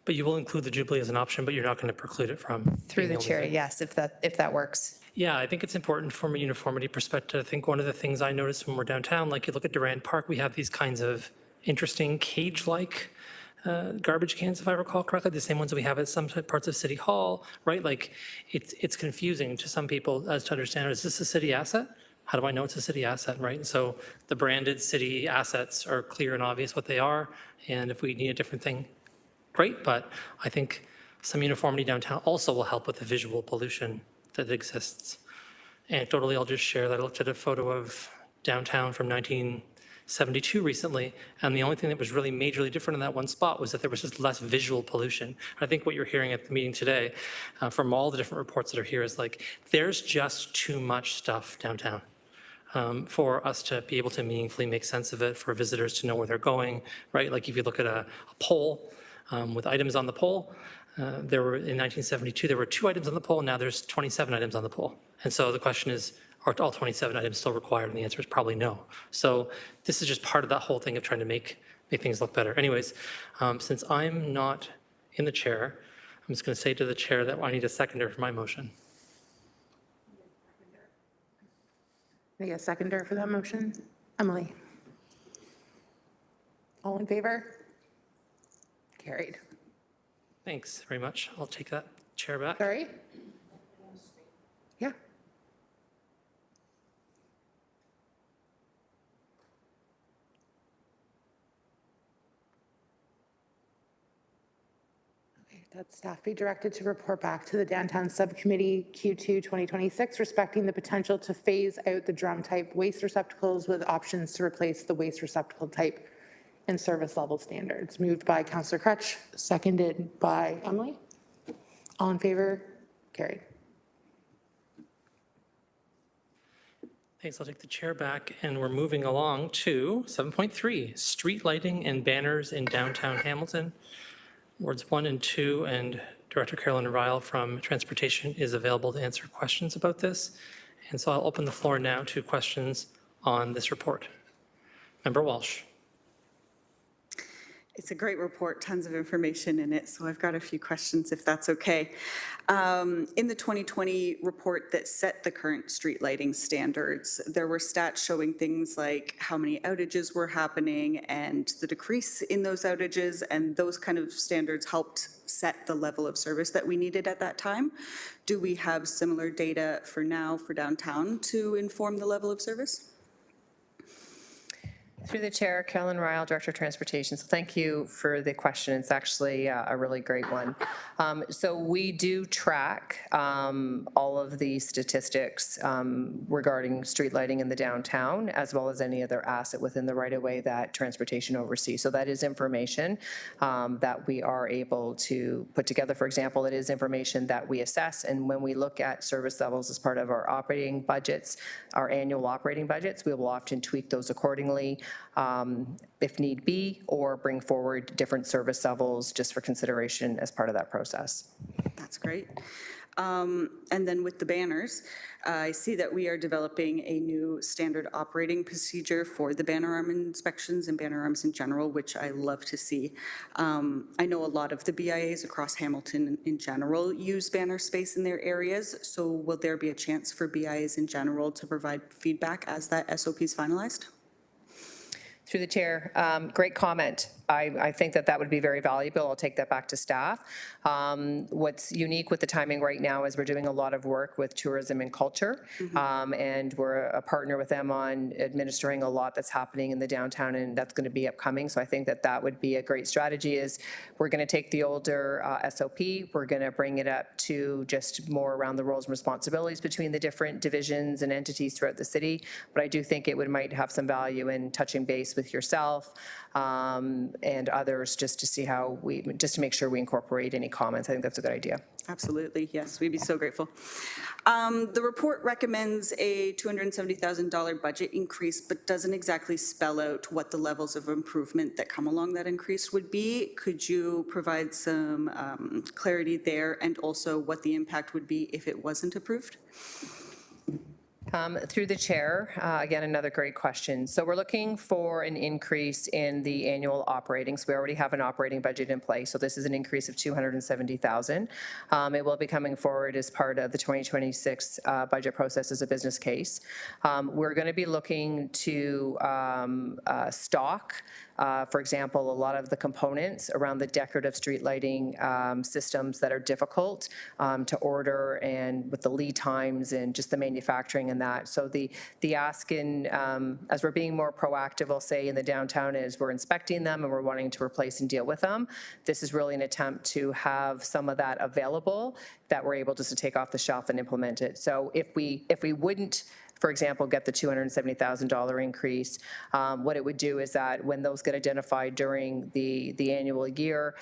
But you will include the Jubilee as an option, but you're not going to preclude it from. Through being the able to- chair, yes, if that works. Yeah, I think it's important from a uniformity perspective. I think one of the things I noticed when we're downtown, like you look at Durand Park, we have these kinds of interesting cage-like garbage cans, if I recall correctly, the same ones that we have at some parts of City Hall, right? Like it's confusing to some people as to understand, is this a city asset? How do I know it's a city asset, right? And so the branded city assets are clear and obvious what they are. And if we need a different thing, great. But I think some uniformity downtown also will help with the visual pollution that exists. Anecdotally, I'll just share that I looked at a photo of downtown from 1972 recently, and the only thing that was really majorly different in that one spot was that there was just less visual pollution. I think what you're hearing at the meeting today from all the different reports that are here is like, there's just too much stuff downtown. For us to be able to meaningfully make sense of it, for visitors to know where they're going, right? Like if you look at a poll with items on the poll, there were in 1972, there were 2 items on the poll, and now there's 27 items on the poll. And so the question is, are all 27 items still required? And the answer is probably no. So this is just part of that whole thing of trying to make things look better. Anyways, since I'm not in the chair, I'm just going to say to the chair that I need a seconder for my motion. Need a seconder for that motion? Emily? All in favor? Carried. Thanks very much. I'll take that chair back. Sorry? Yeah. Okay, that staff be directed to report back to the Downtown Subcommittee Q2 2026, respecting the potential to phase out the drum type waste receptacles with options to replace the waste receptacle type and service level standards. Moved by Councillor Crutch, seconded by Emily. All in favor? Carried. Thanks. I'll take the chair back, and we're moving along to 7.3, street lighting and banners in downtown Hamilton. Wards 1 and 2, and Director Carolyn Ryle from Transportation is available to answer questions about this. And so I'll open the floor now to questions on this report. Member Walsh. It's a great report, tons of information in it, so I've got a few questions if that's okay. In the 2020 report that set the current street lighting standards, there were stats showing things like how many outages were happening and the decrease in those outages, and those kind of standards helped set the level of service that we needed at that time. Do we have similar data for now for downtown to inform the level of service? Through the chair, Carolyn Ryle, Director of Transportation. So thank you for the question. It's actually a really great one. So we do track all of the statistics regarding street lighting in the downtown, as well as any other asset within the right-of-way that transportation oversees. So that is information that we are able to put together. For example, it is information that we assess, and when we look at service levels as part of our operating budgets, our annual operating budgets, we will often tweak those accordingly if need be, or bring forward different service levels just for consideration as part of that process. That's great. And then with the banners, I see that we are developing a new standard operating procedure for the banner arm inspections and banner arms in general, which I love to see. I know a lot of the BIAs across Hamilton in general use banner space in their areas, so will there be a chance for BIAs in general to provide feedback as that SOP is finalized? Through the chair, great comment. I think that would be very valuable. I'll take that back to staff. What's unique with the timing right now is we're doing a lot of work with tourism and culture, and we're a partner with them on administering a lot that's happening in the downtown, and that's going to be upcoming. So I think that would be a great strategy. Is we're going to take the older SOP, we're going to bring it up to just more around the roles and responsibilities between the different divisions and entities throughout the city. But I do think it might have some value in touching base with yourself and others, just to see how just to make sure we incorporate any comments. I think that's a good idea. Absolutely, yes, we'd be so grateful. The report recommends a $270,000 budget increase, but doesn't exactly spell out what the levels of improvement that come along that increase would be. Could you provide some clarity there, and also what the impact would be if it wasn't approved? Through the chair, again, another great question. So we're looking for an increase in the annual operating. So we already have an operating budget in place. So this is an increase of $270,000. It will be coming forward as part of the 2026 budget process as a business case. We're going to be looking to stock, for example, a lot of the components around the decorative street lighting systems that are difficult to order, and with the lead times and just the manufacturing and that. So the ask as we're being more proactive, I'll say, in the downtown is we're inspecting them and we're wanting to replace and deal with them. This is really an attempt to have some of that available that we're able just to take off the shelf and implement it. So if we wouldn't, for example, get the $270,000 increase, what it would do is that when those get identified during the annual year,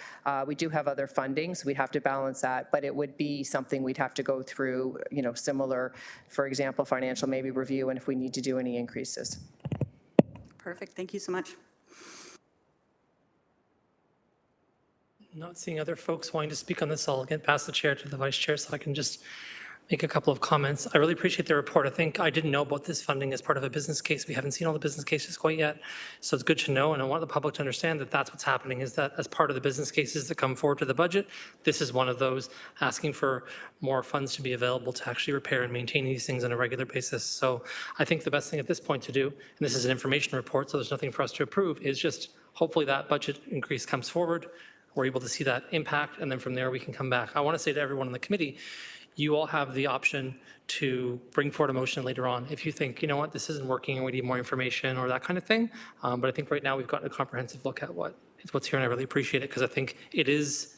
we do have other funding, so we'd have to balance that, but it would be something we'd have to go through, similar, for example, financial maybe review, and if we need to do any increases. Perfect, thank you so much. Not seeing other folks wanting to speak on this, I'll again pass the chair to the vice chair so I can just make a couple of comments. I really appreciate the report. I think I didn't know about this funding as part of a business case. We haven't seen all the business cases quite yet. So it's good to know, and I want the public to understand that that's what's happening, is that as part of the business cases that come forward to the budget, this is one of those, asking for more funds to be available to actually repair and maintain these things on a regular basis. So I think the best thing at this point to do, and this is an information report, so there's nothing for us to approve, is just hopefully that budget increase comes forward, we're able to see that impact, and then from there we can come back. I want to say to everyone on the committee, you all have the option to bring forward a motion later on if you think, you know what, this isn't working and we need more information or that kind of thing. But I think right now we've gotten a comprehensive look at what's here, and I really appreciate it, because I think it is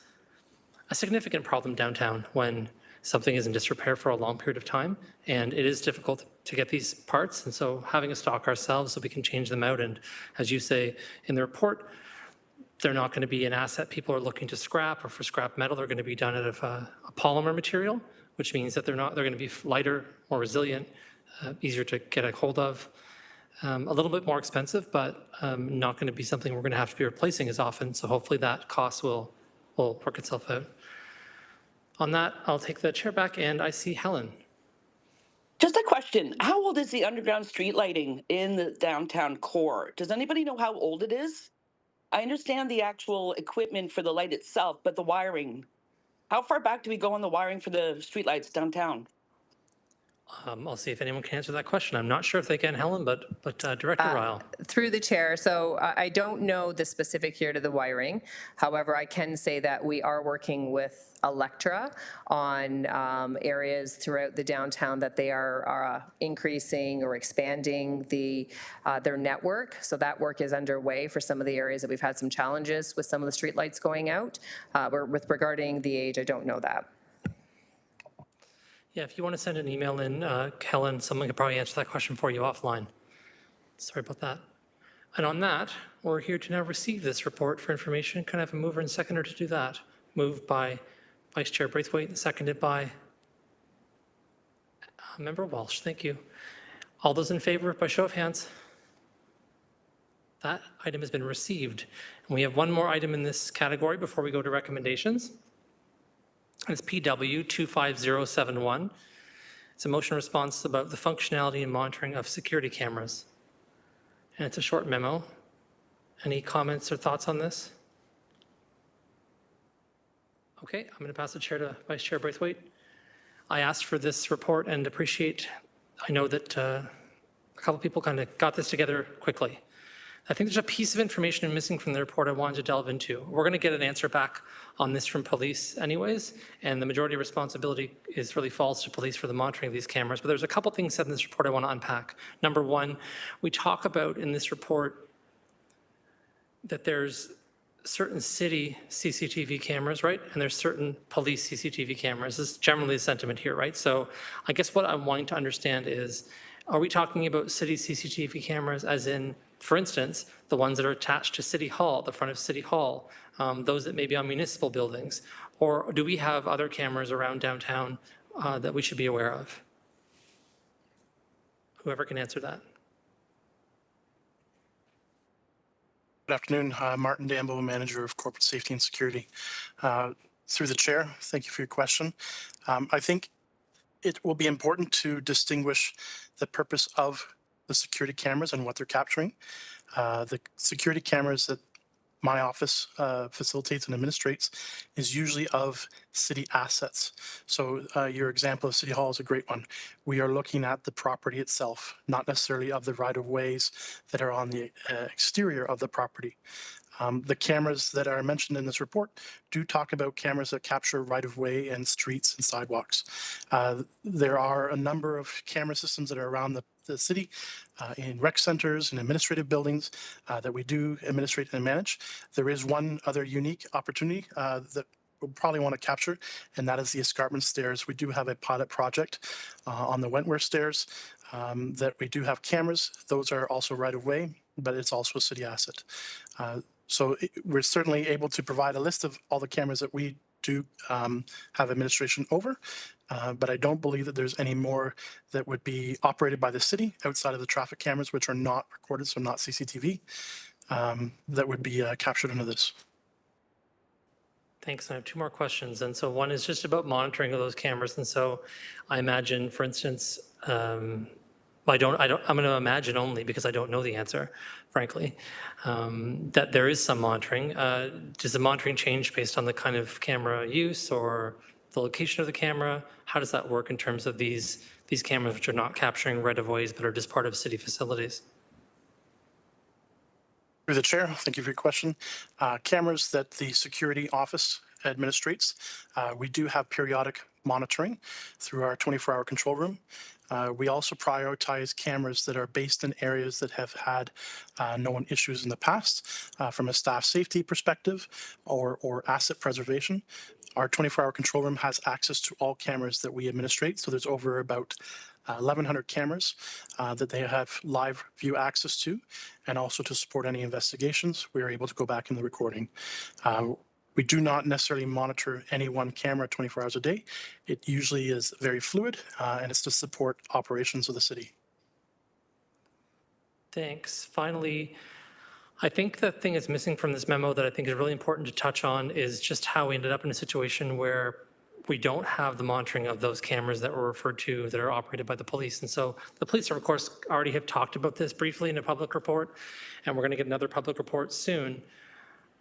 a significant problem downtown when something is in disrepair for a long period of time, and it is difficult to get these parts. And so having a stock ourselves so we can change them out, and as you say in the report, they're not going to be an asset people are looking to scrap, or for scrap metal, they're going to be done out of a polymer material, which means that they're going to be lighter, more resilient, easier to get a hold of, a little bit more expensive, but not going to be something we're going to have to be replacing as often. So hopefully that cost will will work itself out. On that, I'll take the chair back, and I see Helen. Just a question. How old is the underground street lighting in the downtown core? Does anybody know how old it is? I understand the actual equipment for the light itself, but the wiring. How far back do we go on the wiring for the streetlights downtown? I'll see if anyone can answer that question. I'm not sure if they can, Helen, but Director Ryle. Through the chair, so I don't know the specific here to the wiring. However, I can say that we are working with Electra on areas throughout the downtown that they are increasing or expanding their network. So that work is underway for some of the areas that we've had some challenges with some of the streetlights going out. With regarding the age, I don't know that. Yeah, if you want to send an email in, Helen, someone could probably answer that question for you offline. Sorry about that. And on that, we're here to now receive this report for information. Can I have a mover and seconder to do that? Moved by Vice Chair Braithwaite and seconded by Member Walsh. Thank you. All those in favor, by show of hands? That item has been received. And we have one more item in this category before we go to recommendations. And it's PW 25071. It's a motion response about the functionality and monitoring of security cameras. And it's a short memo. Any comments or thoughts on this? Okay, I'm going to pass the chair to Vice Chair Braithwaite. I asked for this report and appreciate, I know that a couple people kind of got this together quickly. I think there's a piece of information missing from the report I wanted to delve into. We're going to get an answer back on this from police anyways, and the majority of responsibility really falls to police for the monitoring of these cameras. But there's a couple things said in this report I want to unpack. Number one, we talk about in this report that there's certain city CCTV cameras, right? And there's certain police CCTV cameras. This is generally the sentiment here, right? So I guess what I'm wanting to understand is, are we talking about city CCTV cameras as in, for instance, the ones that are attached to City Hall, the front of City Hall, those that may be on municipal buildings? Or do we have other cameras around downtown that we should be aware of? Whoever can answer that. Good afternoon. Martin Dambo, Manager of Corporate Safety and Security. Through the chair, thank you for your question. I think it will be important to distinguish the purpose of the security cameras and what they're capturing. The security cameras that my office facilitates and administrates is usually of city assets. So your example of City Hall is a great one. We are looking at the property itself, not necessarily of the right-of-ways that are on the exterior of the property. The cameras that are mentioned in this report do talk about cameras that capture right-of-way and streets and sidewalks. There are a number of camera systems that are around the city in rec centers and administrative buildings that we do administrate and manage. There is one other unique opportunity that we'll probably want to capture, and that is the escarpment stairs. We do have a pilot project on the Wentworth stairs that we do have cameras. Those are also right-of-way, but it's also a city asset. So we're certainly able to provide a list of all the cameras that we do have administration over, but I don't believe that there's any more that would be operated by the city outside of the traffic cameras, which are not recorded, so not CCTV, that would be captured under this. Thanks. I have two more questions. And so one is just about monitoring of those cameras. And so I imagine, for instance, I'm going to imagine only because I don't know the answer, frankly, that there is some monitoring. Does the monitoring change based on the kind of camera use or the location of the camera? How does that work in terms of these cameras which are not capturing right-of-ways but are just part of city facilities? Through the chair, thank you for your question. Cameras that the security office administrates, we do have periodic monitoring through our 24-hour control room. We also prioritize cameras that are based in areas that have had known issues in the past from a staff safety perspective or asset preservation. Our 24-hour control room has access to all cameras that we administrate. So there's over about 1,100 cameras that they have live view access to, and also to support any investigations, we are able to go back in the recording. We do not necessarily monitor any one camera 24 hours a day. It usually is very fluid, and it's to support operations of the city. Thanks. Finally, I think the thing that's missing from this memo that I think is really important to touch on is just how we ended up in a situation where we don't have the monitoring of those cameras that were referred to that are operated by the police. And so the police, of course, already have talked about this briefly in a public report, and we're going to get another public report soon.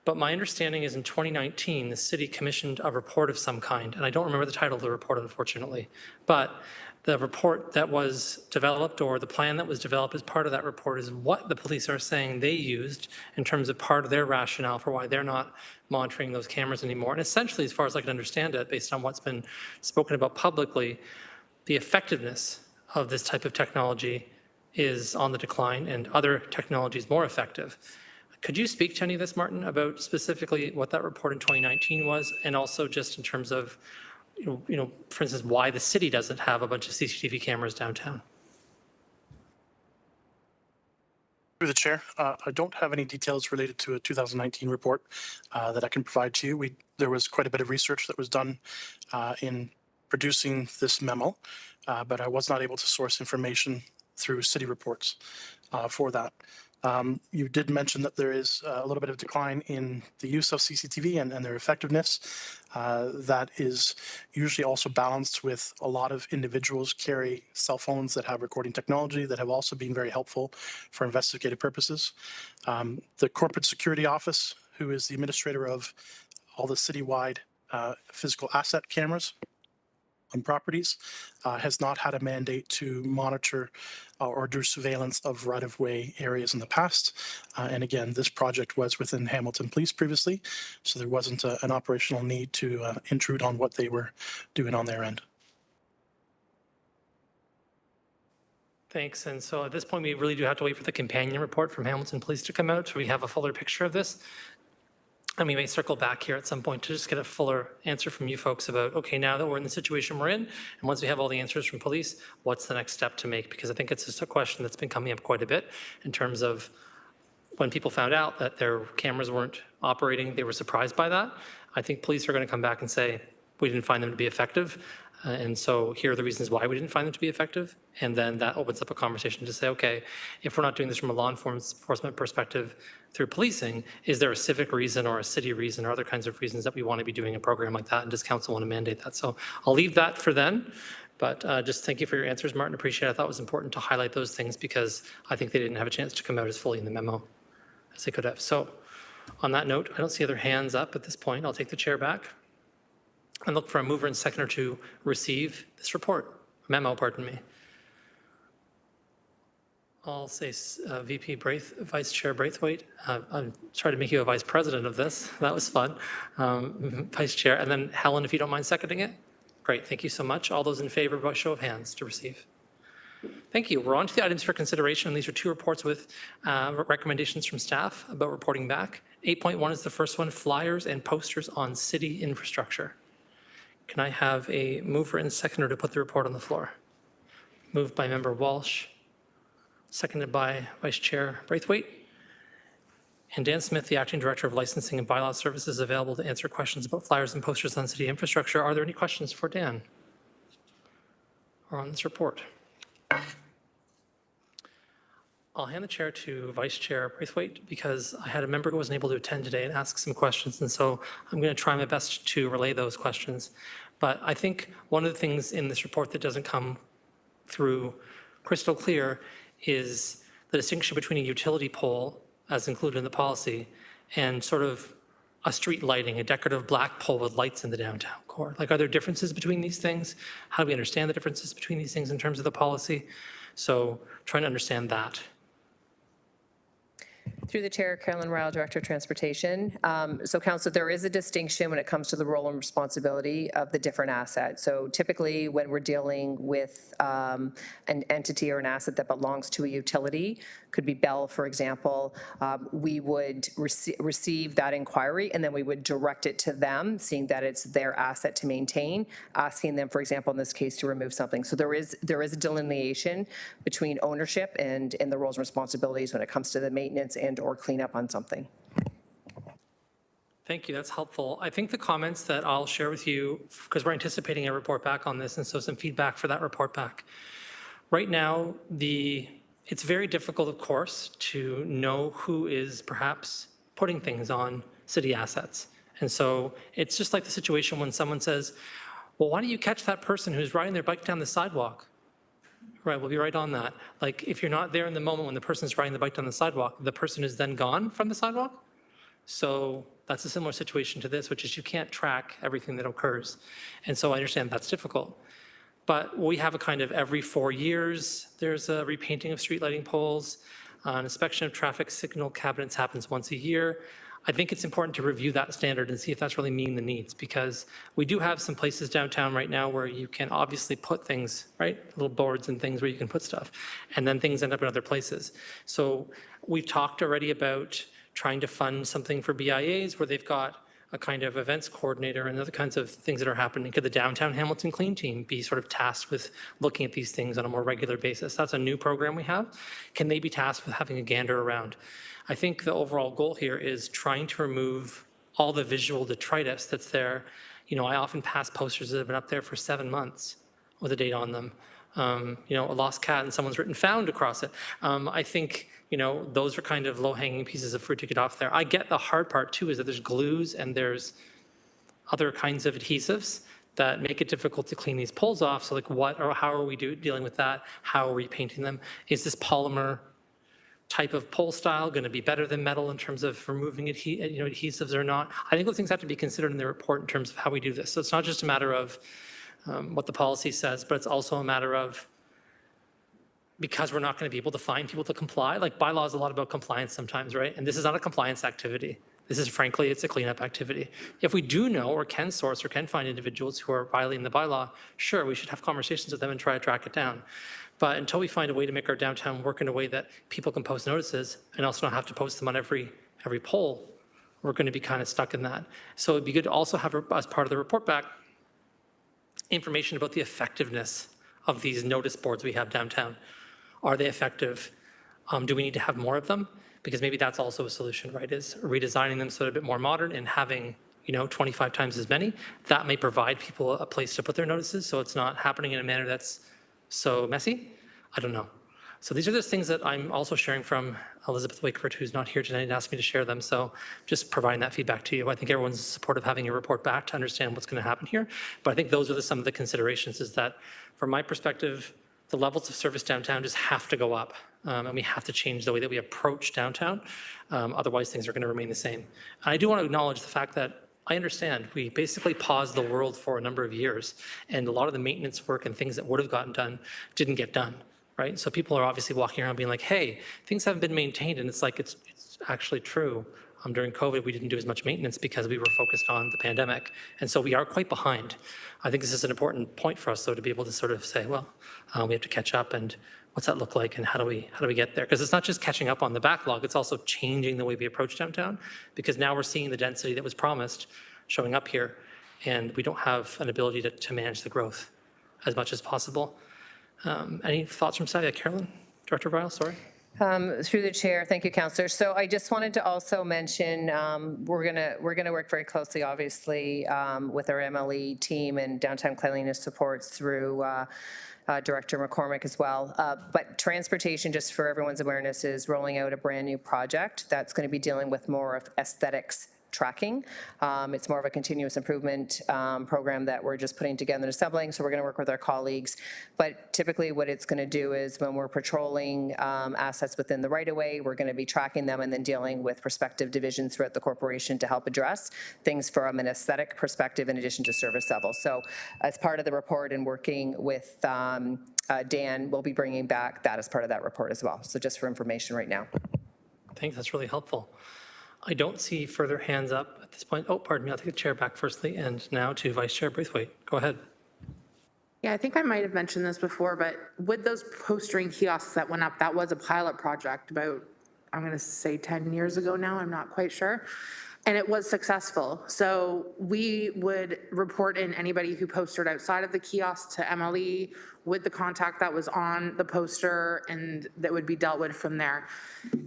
But my understanding is in 2019, the city commissioned a report of some kind, and I don't remember the title of the report, unfortunately. But the report that was developed, or the plan that was developed as part of that report, is what the police are saying they used in terms of part of their rationale for why they're not monitoring those cameras anymore. And essentially, as far as I can understand it, based on what's been spoken about publicly, the effectiveness of this type of technology is on the decline and other technologies more effective. Could you speak to any of this, Martin, about specifically what that report in 2019 was, and also just in terms of, for instance, why the city doesn't have a bunch of CCTV cameras downtown? Through the chair, I don't have any details related to a 2019 report that I can provide to you. There was quite a bit of research that was done in producing this memo, but I was not able to source information through city reports for that. You did mention that there is a little bit of decline in the use of CCTV and their effectiveness. That is usually also balanced with a lot of individuals carry cell phones that have recording technology that have also been very helpful for investigative purposes. The Corporate Security Office, who is the administrator of all the citywide physical asset cameras on properties, has not had a mandate to monitor or do surveillance of right-of-way areas in the past. And again, this project was within Hamilton Police previously, so there wasn't an operational need to intrude on what they were doing on their end. Thanks. And so at this point, we really do have to wait for the companion report from Hamilton Police to come out so we have a fuller picture of this. And we may circle back here at some point to just get a fuller answer from you folks about, okay, now that we're in the situation we're in, and once we have all the answers from police, what's the next step to make? Because I think it's just a question that's been coming up quite a bit in terms of when people found out that their cameras weren't operating, they were surprised by that. I think police are going to come back and say, we didn't find them to be effective. And so here are the reasons why we didn't find them to be effective. And then that opens up a conversation to say, okay, if we're not doing this from a law enforcement perspective through policing, is there a civic reason or a city reason or other kinds of reasons that we want to be doing a program like that? And does council want to mandate that? So I'll leave that for then. But just thank you for your answers, Martin. Appreciate it. I thought it was important to highlight those things because I think they didn't have a chance to come out as fully in the memo as they could have. So on that note, I don't see other hands up at this point. I'll take the chair back and look for a mover and seconder to receive this report, memo, pardon me. I'll say VP Vice Chair Braithwaite. I'll try to make you a vice president of this. That was fun. Vice Chair, and then Helen, if you don't mind seconding it. Great, thank you so much. All those in favor, by show of hands to receive. Thank you. We're on to the items for consideration. These are two reports with recommendations from staff about reporting back. 8.1 is the first one, flyers and posters on city infrastructure. Can I have a mover and seconder to put the report on the floor? Moved by Member Walsh, seconded by Vice Chair Braithwaite. And Dan Smith, the Acting Director of Licensing and Bylaw Services, available to answer questions about flyers and posters on city infrastructure. Are there any questions for Dan or on this report? I'll hand the chair to Vice Chair Braithwaite because I had a member who wasn't able to attend today and ask some questions, and so I'm going to try my best to relay those questions. But I think one of the things in this report that doesn't come through crystal clear is the distinction between a utility pole, as included in the policy, and sort of a street lighting, a decorative black pole with lights in the downtown core. Like, are there differences between these things? How do we understand the differences between these things in terms of the policy? So trying to understand that. Through the chair, Carolyn Ryle, Director of Transportation. So Council, there is a distinction when it comes to the role and responsibility of the different assets. So typically when we're dealing with an entity or an asset that belongs to a utility, could be Bell, for example, we would receive that inquiry and then we would direct it to them, seeing that it's their asset to maintain, asking them, for example, in this case, to remove something. So there is a delineation between ownership and the roles and responsibilities when it comes to the maintenance and or cleanup on something. Thank you, that's helpful. I think the comments that I'll share with you, because we're anticipating a report back on this, and so some feedback for that report back. Right now, the It's very difficult, of course, to know who is perhaps putting things on city assets. And so it's just like the situation when someone says, well, why don't you catch that person who's riding their bike down the sidewalk? Right, we'll be right on that. Like, if you're not there in the moment when the person's riding the bike down the sidewalk, the person is then gone from the sidewalk. So that's a similar situation to this, which is you can't track everything that occurs. And so I understand that's difficult. But we have a kind of every 4 years, there's a repainting of street lighting poles. An inspection of traffic signal cabinets happens once a year. I think it's important to review that standard and see if that's really meeting the needs, because we do have some places downtown right now where you can obviously put things, right? Little boards and things where you can put stuff, and then things end up in other places. So we've talked already about trying to fund something for BIAs where they've got a kind of events coordinator and other kinds of things that are happening. Could the Downtown Hamilton Clean Team be sort of tasked with looking at these things on a more regular basis? That's a new program we have. Can they be tasked with having a gander around? I think the overall goal here is trying to remove all the visual detritus that's there. You know, I often pass posters that have been up there for 7 months with a date on them. You know, a lost cat and someone's written found across it. I think, you know, those are kind of low-hanging pieces of fruit to get off there. I get the hard part too, is that there's glues and there's other kinds of adhesives that make it difficult to clean these poles off. So like what or how are we dealing with that? How are we painting them? Is this polymer type of pole style going to be better than metal in terms of removing adhesives or not? I think those things have to be considered in the report in terms of how we do this. So it's not just a matter of what the policy says, but it's also a matter of, because we're not going to be able to find people to comply, like bylaw is a lot about compliance sometimes, right? And this is not a compliance activity. This is, frankly, it's a cleanup activity. If we do know or can source or can find individuals who are violating the bylaw, sure, we should have conversations with them and try to track it down. But until we find a way to make our downtown work in a way that people can post notices and also not have to post them on every pole, we're going to be kind of stuck in that. So it'd be good to also have, as part of the report back, information about the effectiveness of these notice boards we have downtown. Are they effective? Do we need to have more of them? Because maybe that's also a solution, right? Is redesigning them so they're a bit more modern and having, you know, 25 times as many. That may provide people a place to put their notices so it's not happening in a manner that's so messy. I don't know. So these are the things that I'm also sharing from Elizabeth Wakeford, who's not here tonight and asked me to share them. So just providing that feedback to you. I think everyone's supportive of having a report back to understand what's going to happen here. But I think those are some of the considerations, is that from my perspective, the levels of service downtown just have to go up. And we have to change the way that we approach downtown. Otherwise, things are going to remain the same. And I do want to acknowledge the fact that I understand we basically paused the world for a number of years, and a lot of the maintenance work and things that would have gotten done didn't get done, right? So people are obviously walking around being like, hey, things haven't been maintained. And it's like, it's actually true. During COVID, we didn't do as much maintenance because we were focused on the pandemic. And so we are quite behind. I think this is an important point for us, though, to be able to sort of say, well, we have to catch up, and what's that look like, and how do we get there? Because it's not just catching up on the backlog, it's also changing the way we approach downtown, because now we're seeing the density that was promised showing up here, and we don't have an ability to manage the growth as much as possible. Any thoughts from staff? Carolyn? Director Vial, sorry. Through the chair, thank you, Councillor. So I just wanted to also mention we're gonna work very closely, obviously, with our MLE team and downtown cleanliness supports through Director McCormick as well. But transportation, just for everyone's awareness, is rolling out a brand new project that's going to be dealing with more of aesthetics tracking. It's more of a continuous improvement program that we're just putting together and assembling, so we're going to work with our colleagues. But typically what it's going to do is when we're patrolling assets within the right-of-way, we're going to be tracking them and then dealing with prospective divisions throughout the corporation to help address things from an aesthetic perspective in addition to service level. So as part of the report and working with Dan, we'll be bringing back that as part of that report as well. So just for information right now. Thanks, that's really helpful. I don't see further hands up at this point. Oh, pardon me, I'll take the chair back firstly, and now to Vice Chair Braithwaite. Go ahead. Yeah, I think I might have mentioned this before, but with those postering kiosks that went up, that was a pilot project about, I'm going to say 10 years ago now, I'm not quite sure. And it was successful. So we would report in anybody who posted outside of the kiosk to MLE with the contact that was on the poster, and that would be dealt with from there.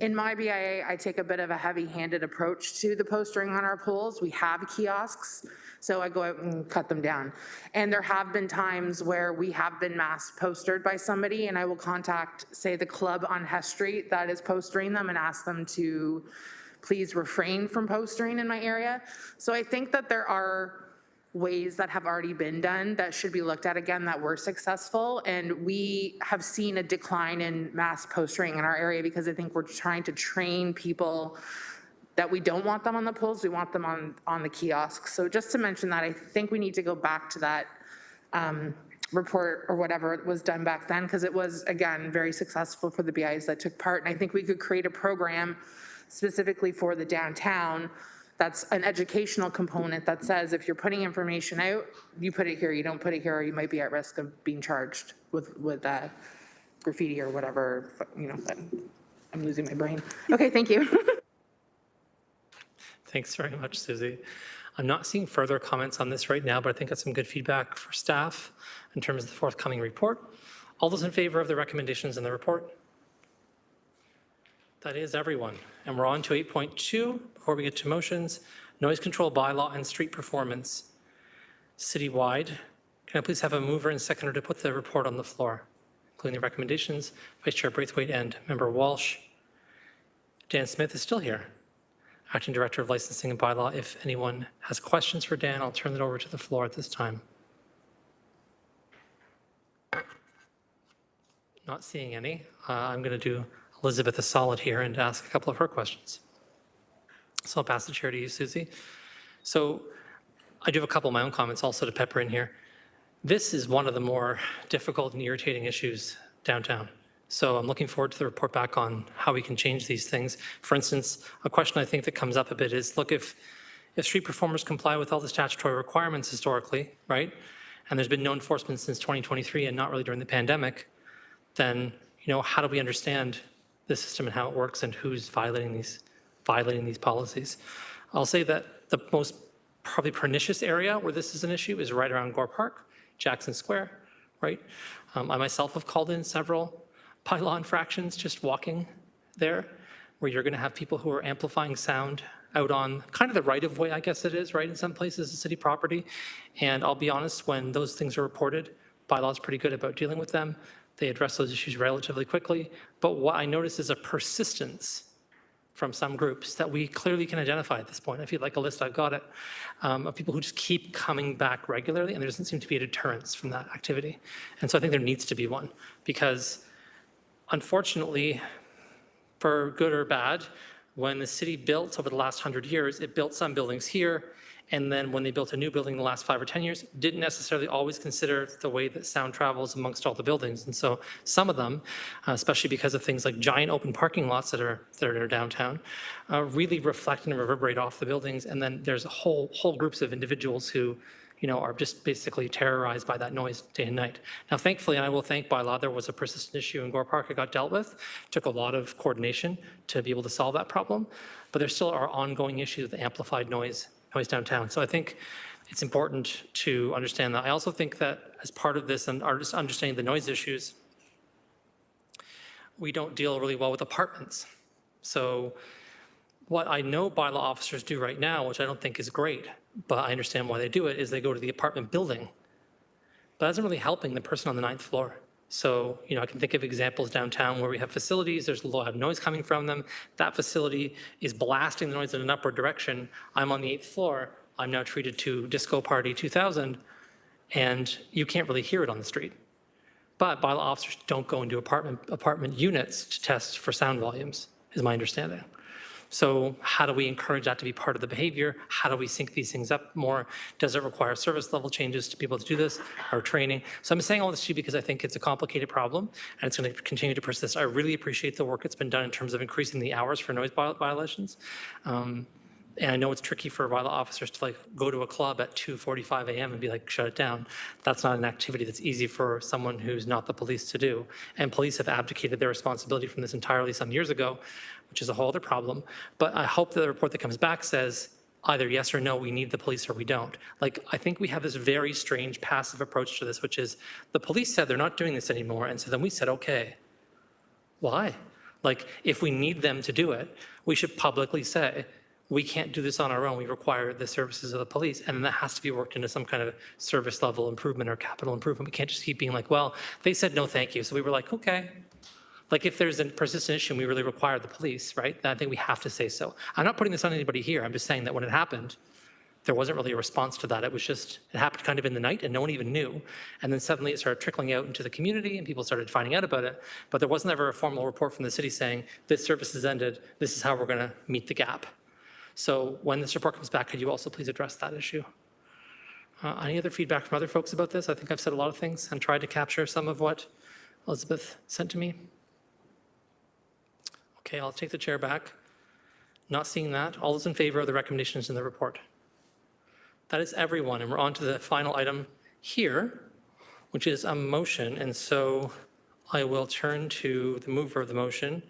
In my BIA, I take a bit of a heavy-handed approach to the postering on our poles. We have kiosks, so I go out and cut them down. And there have been times where we have been mass postered by somebody, and I will contact, say, the club on Hess Street that is postering them and ask them to please refrain from postering in my area. So I think that there are ways that have already been done that should be looked at again that were successful. And we have seen a decline in mass postering in our area because I think we're trying to train people that we don't want them on the poles, we want them on the kiosks. So just to mention that, I think we need to go back to that report or whatever was done back then, because it was, again, very successful for the BIs that took part. And I think we could create a program specifically for the downtown that's an educational component that says if you're putting information out, you put it here, you don't put it here, or you might be at risk of being charged with graffiti or whatever, you know, I'm losing my brain. Okay, thank you. Thanks very much, Susie. I'm not seeing further comments on this right now, but I think that's some good feedback for staff in terms of the forthcoming report. All those in favor of the recommendations in the report? That is everyone. And we're on to 8.2. Before we get to motions, noise control bylaw and street performance citywide. Can I please have a mover and seconder to put the report on the floor, including the recommendations? Vice Chair Braithwaite and Member Walsh. Dan Smith is still here, Acting Director of Licensing and Bylaw. If anyone has questions for Dan, I'll turn it over to the floor at this time. Not seeing any. I'm going to do Elizabeth a solid here and ask a couple of her questions. So I'll pass the chair to you, Susie. So I do have a couple of my own comments also to pepper in here. This is one of the more difficult and irritating issues downtown. So I'm looking forward to the report back on how we can change these things. For instance, a question I think that comes up a bit is, look, if street performers comply with all the statutory requirements historically, right, and there's been no enforcement since 2023 and not really during the pandemic, then, you know, how do we understand the system and how it works and who's violating these policies? I'll say that the most probably pernicious area where this is an issue is right around Gore Park, Jackson Square, right? I myself have called in several bylaw infractions just walking there, where you're going to have people who are amplifying sound out on kind of the right of way, I guess it is, right, in some places, city property. And I'll be honest, when those things are reported, bylaw is pretty good about dealing with them. They address those issues relatively quickly. But what I notice is a persistence from some groups that we clearly can identify at this point. If you'd like a list, I've got it, of people who just keep coming back regularly, and there doesn't seem to be a deterrence from that activity. And so I think there needs to be one, because unfortunately, for good or bad, when the city built over the last 100 years, it built some buildings here, and then when they built a new building in the last 5 or 10 years, didn't necessarily always consider the way that sound travels amongst all the buildings. And so some of them, especially because of things like giant open parking lots that are downtown, really reflect and reverberate off the buildings. And then there's whole groups of individuals who, you know, are just basically terrorized by that noise day and night. Now, thankfully, and I will thank bylaw, there was a persistent issue in Gore Park that got dealt with. It took a lot of coordination to be able to solve that problem, but there still are ongoing issues with amplified noise downtown. So I think it's important to understand that. I also think that as part of this and just understanding the noise issues, we don't deal really well with apartments. So what I know bylaw officers do right now, which I don't think is great, but I understand why they do it, is they go to the apartment building. But that isn't really helping the person on the 9th floor. So, you know, I can think of examples downtown where we have facilities, there's a lot of noise coming from them. That facility is blasting the noise in an upward direction. I'm on the 8th floor. I'm now treated to Disco Party 2000, and you can't really hear it on the street. But bylaw officers don't go into apartment units to test for sound volumes, is my understanding. So how do we encourage that to be part of the behavior? How do we sync these things up more? Does it require service level changes to be able to do this, or training? So I'm saying all this to you because I think it's a complicated problem and it's going to continue to persist. I really appreciate the work that's been done in terms of increasing the hours for noise violations. And I know it's tricky for bylaw officers to like go to a club at 2:45 a.m. and be like, shut it down. That's not an activity that's easy for someone who's not the police to do. And police have abdicated their responsibility from this entirely some years ago, which is a whole other problem. But I hope that the report that comes back says, either yes or no, we need the police or we don't. Like, I think we have this very strange passive approach to this, which is the police said they're not doing this anymore. And so then we said, okay, why? Like, if we need them to do it, we should publicly say, we can't do this on our own. We require the services of the police. And then that has to be worked into some kind of service level improvement or capital improvement. We can't just keep being like, well, they said no, thank you. So we were like, okay. Like, if there's a persistent issue, we really require the police, right? Then I think we have to say so. I'm not putting this on anybody here. I'm just saying that when it happened, there wasn't really a response to that. It was just, it happened kind of in the night and no one even knew. And then suddenly it started trickling out into the community and people started finding out about it. But there wasn't ever a formal report from the city saying, this service has ended, this is how we're gonna meet the gap. So when this report comes back, could you also please address that issue? Any other feedback from other folks about this? I think I've said a lot of things and tried to capture some of what Elizabeth sent to me. Okay, I'll take the chair back. Not seeing that. All those in favor of the recommendations in the report? That is everyone, and we're on to the final item here, which is a motion. And so I will turn to the mover of the motion,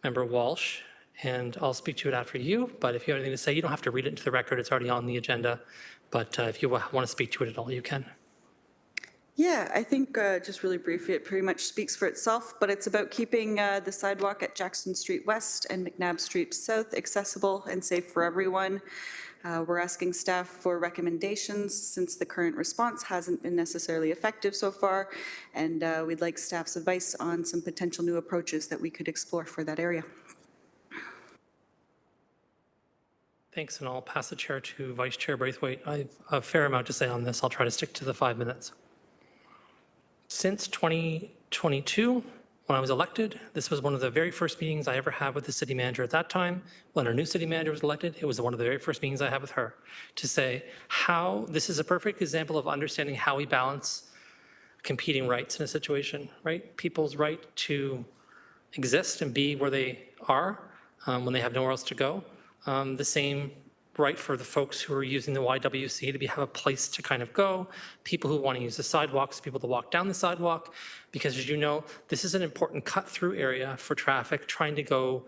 Member Walsh, and I'll speak to it after you. But if you have anything to say, you don't have to read it into the record. It's already on the agenda. But if you want to speak to it at all, you can. Yeah, I think just really briefly, it pretty much speaks for itself, but it's about keeping the sidewalk at Jackson Street West and McNabb Street South accessible and safe for everyone. We're asking staff for recommendations since the current response hasn't been necessarily effective so far, and we'd like staff's advice on some potential new approaches that we could explore for that area. Thanks, and I'll pass the chair to Vice Chair Braithwaite. I have a fair amount to say on this. I'll try to stick to the 5 minutes. Since 2022, when I was elected, this was one of the very first meetings I ever had with the city manager at that time. When our new city manager was elected, it was one of the very first meetings I had with her to say how this is a perfect example of understanding how we balance competing rights in a situation, right? People's right to exist and be where they are when they have nowhere else to go. The same right for the folks who are using the YWC to have a place to kind of go, people who want to use the sidewalks, people to walk down the sidewalk, because as you know, this is an important cut-through area for traffic trying to go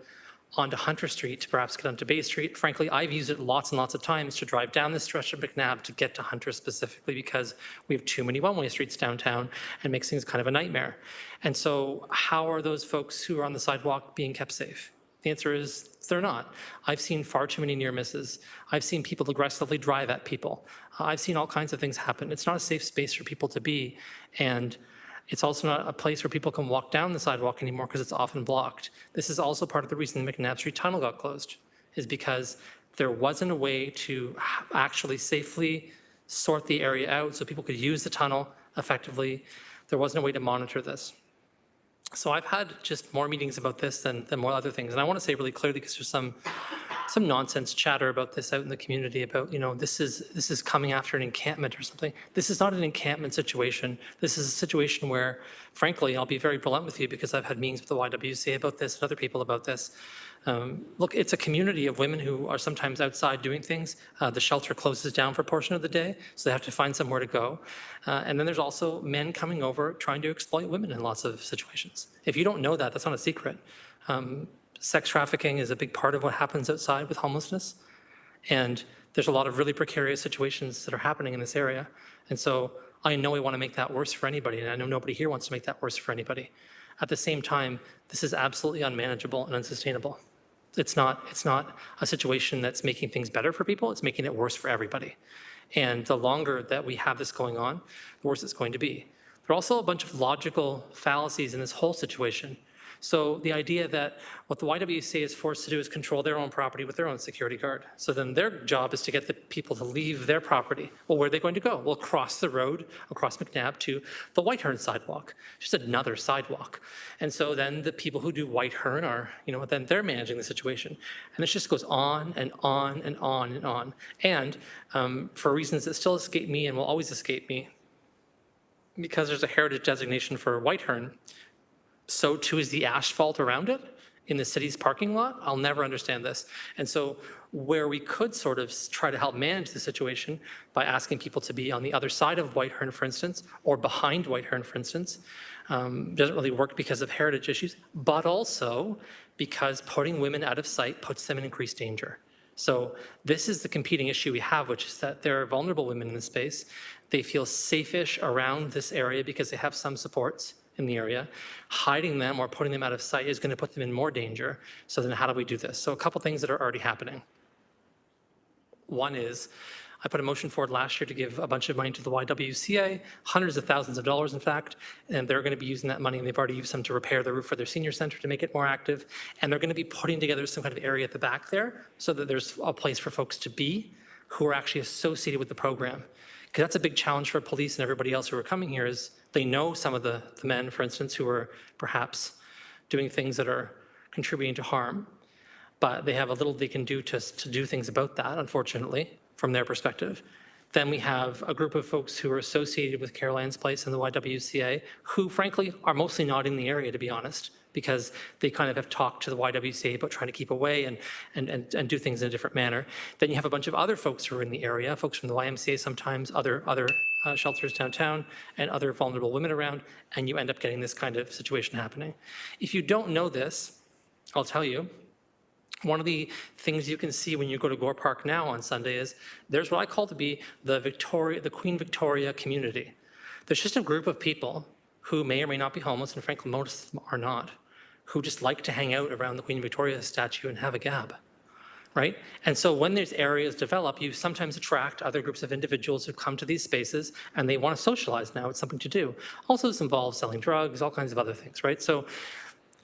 onto Hunter Street to perhaps get onto Bay Street. Frankly, I've used it lots and lots of times to drive down this stretch of McNabb to get to Hunter specifically because we have too many one-way streets downtown and it makes things kind of a nightmare. And so how are those folks who are on the sidewalk being kept safe? The answer is they're not. I've seen far too many near misses. I've seen people aggressively drive at people. I've seen all kinds of things happen. It's not a safe space for people to be. And it's also not a place where people can walk down the sidewalk anymore because it's often blocked. This is also part of the reason the McNabb Street Tunnel got closed, is because there wasn't a way to actually safely sort the area out so people could use the tunnel effectively. There wasn't a way to monitor this. So I've had just more meetings about this than more other things. And I want to say really clearly, because there's some nonsense chatter about this out in the community about, you know, this is coming after an encampment or something. This is not an encampment situation. This is a situation where, frankly, I'll be very blunt with you because I've had meetings with the YWCA about this and other people about this. Look, it's a community of women who are sometimes outside doing things. The shelter closes down for a portion of the day, so they have to find somewhere to go. And then there's also men coming over trying to exploit women in lots of situations. If you don't know that, that's not a secret. Sex trafficking is a big part of what happens outside with homelessness. And there's a lot of really precarious situations that are happening in this area. And so I know we want to make that worse for anybody, and I know nobody here wants to make that worse for anybody. At the same time, this is absolutely unmanageable and unsustainable. It's not a situation that's making things better for people, it's making it worse for everybody. And the longer that we have this going on, the worse it's going to be. There are also a bunch of logical fallacies in this whole situation. So the idea that what the YWCA is forced to do is control their own property with their own security guard. So then their job is to get the people to leave their property. Well, where are they going to go? Well, across the road, across McNabb to the Whitehorn sidewalk, just another sidewalk. And so then the people who do Whitehorn are, you know, then they're managing the situation. And this just goes on and on and on and on. And for reasons that still escape me and will always escape me, because there's a heritage designation for Whitehorn, so too is the asphalt around it in the city's parking lot. I'll never understand this. And so where we could sort of try to help manage the situation by asking people to be on the other side of Whitehorn, for instance, or behind Whitehorn, for instance, doesn't really work because of heritage issues, but also because putting women out of sight puts them in increased danger. So this is the competing issue we have, which is that there are vulnerable women in the space. They feel safe-ish around this area because they have some supports in the area. Hiding them or putting them out of sight is going to put them in more danger. So then how do we do this? So a couple things that are already happening. One is, I put a motion forward last year to give a bunch of money to the YWCA, hundreds of thousands of dollars, in fact, and they're going to be using that money, and they've already used some to repair the roof for their senior center to make it more active, and they're going to be putting together some kind of area at the back there so that there's a place for folks to be who are actually associated with the program. Because that's a big challenge for police and everybody else who are coming here is they know some of the men, for instance, who are perhaps doing things that are contributing to harm, but they have a little they can do to do things about that, unfortunately, from their perspective. Then we have a group of folks who are associated with Caroline's Place and the YWCA, who frankly are mostly not in the area, to be honest, because they kind of have talked to the YWCA about trying to keep away and do things in a different manner. Then you have a bunch of other folks who are in the area, folks from the YMCA sometimes, other shelters downtown, and other vulnerable women around, and you end up getting this kind of situation happening. If you don't know this, I'll tell you, one of the things you can see when you go to Gore Park now on Sunday is there's what I call to be the Queen Victoria community. There's just a group of people who may or may not be homeless, and frankly, most of them are not, who just like to hang out around the Queen Victoria statue and have a gab, right? And so when these areas develop, you sometimes attract other groups of individuals who come to these spaces and they want to socialize now. It's something to do. Also, this involves selling drugs, all kinds of other things, right? So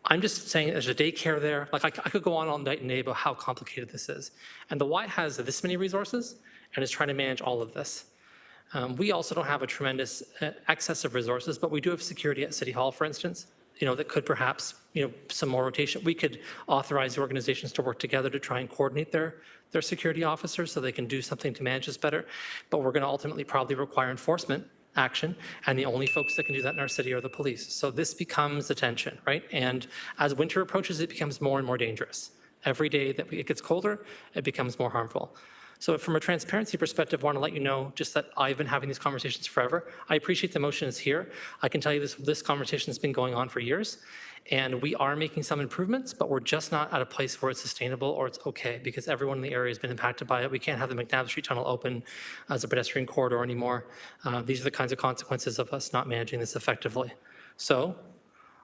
I'm just saying there's a daycare there. Like I could go on all night and day about how complicated this is. And the Y has this many resources and is trying to manage all of this. We also don't have a tremendous excess of resources, but we do have security at City Hall, for instance, that could perhaps, some more rotation. We could authorize the organizations to work together to try and coordinate their security officers so they can do something to manage this better. But we're going to ultimately probably require enforcement action, and the only folks that can do that in our city are the police. So this becomes the tension, right? And as winter approaches, it becomes more and more dangerous. Every day that it gets colder, it becomes more harmful. So from a transparency perspective, I want to let you know just that I've been having these conversations forever. I appreciate the motion is here. I can tell you this conversation has been going on for years, and we are making some improvements, but we're just not at a place where it's sustainable or it's okay, because everyone in the area has been impacted by it. We can't have the McNabb Street Tunnel open as a pedestrian corridor anymore. These are the kinds of consequences of us not managing this effectively. So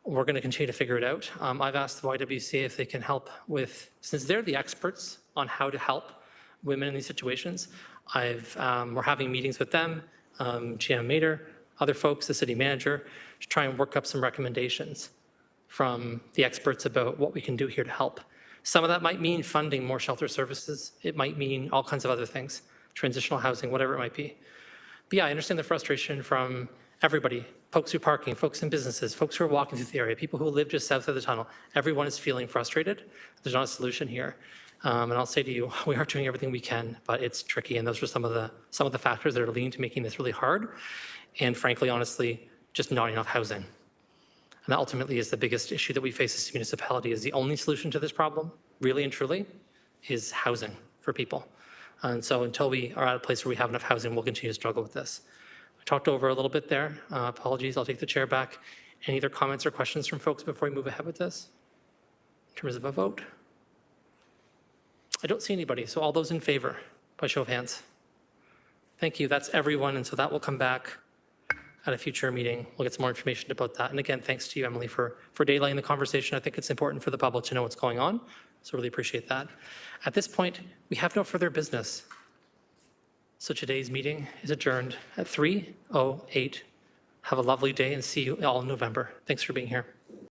we're going to continue to figure it out. I've asked the YWCA if they can help with, since they're the experts on how to help women in these situations. We're having meetings with them, GM Mater, other folks, the city manager, to try and work up some recommendations from the experts about what we can do here to help. Some of that might mean funding more shelter services. It might mean all kinds of other things, transitional housing, whatever it might be. But yeah, I understand the frustration from everybody, folks who are parking, folks in businesses, folks who are walking through the area, people who live just south of the tunnel. Everyone is feeling frustrated. There's not a solution here. And I'll say to you, we are doing everything we can, but it's tricky. And those are some of the factors that are leading to making this really hard. And frankly, honestly, just not enough housing. And that ultimately is the biggest issue that we face as a municipality, is the only solution to this problem, really and truly, is housing for people. And so until we are at a place where we have enough housing, we'll continue to struggle with this. I talked over a little bit there. Apologies, I'll take the chair back. Any other comments or questions from folks before we move ahead with this? In terms of a vote? I don't see anybody, so all those in favor, by show of hands. Thank you, that's everyone, and so that will come back at a future meeting. We'll get some more information about that. And again, thanks to you, Emily, for daylighting the conversation. I think it's important for the public to know what's going on, so really appreciate that. At this point, we have no further business. So today's meeting is adjourned at 3:08. Have a lovely day and see you all in November. Thanks for being here.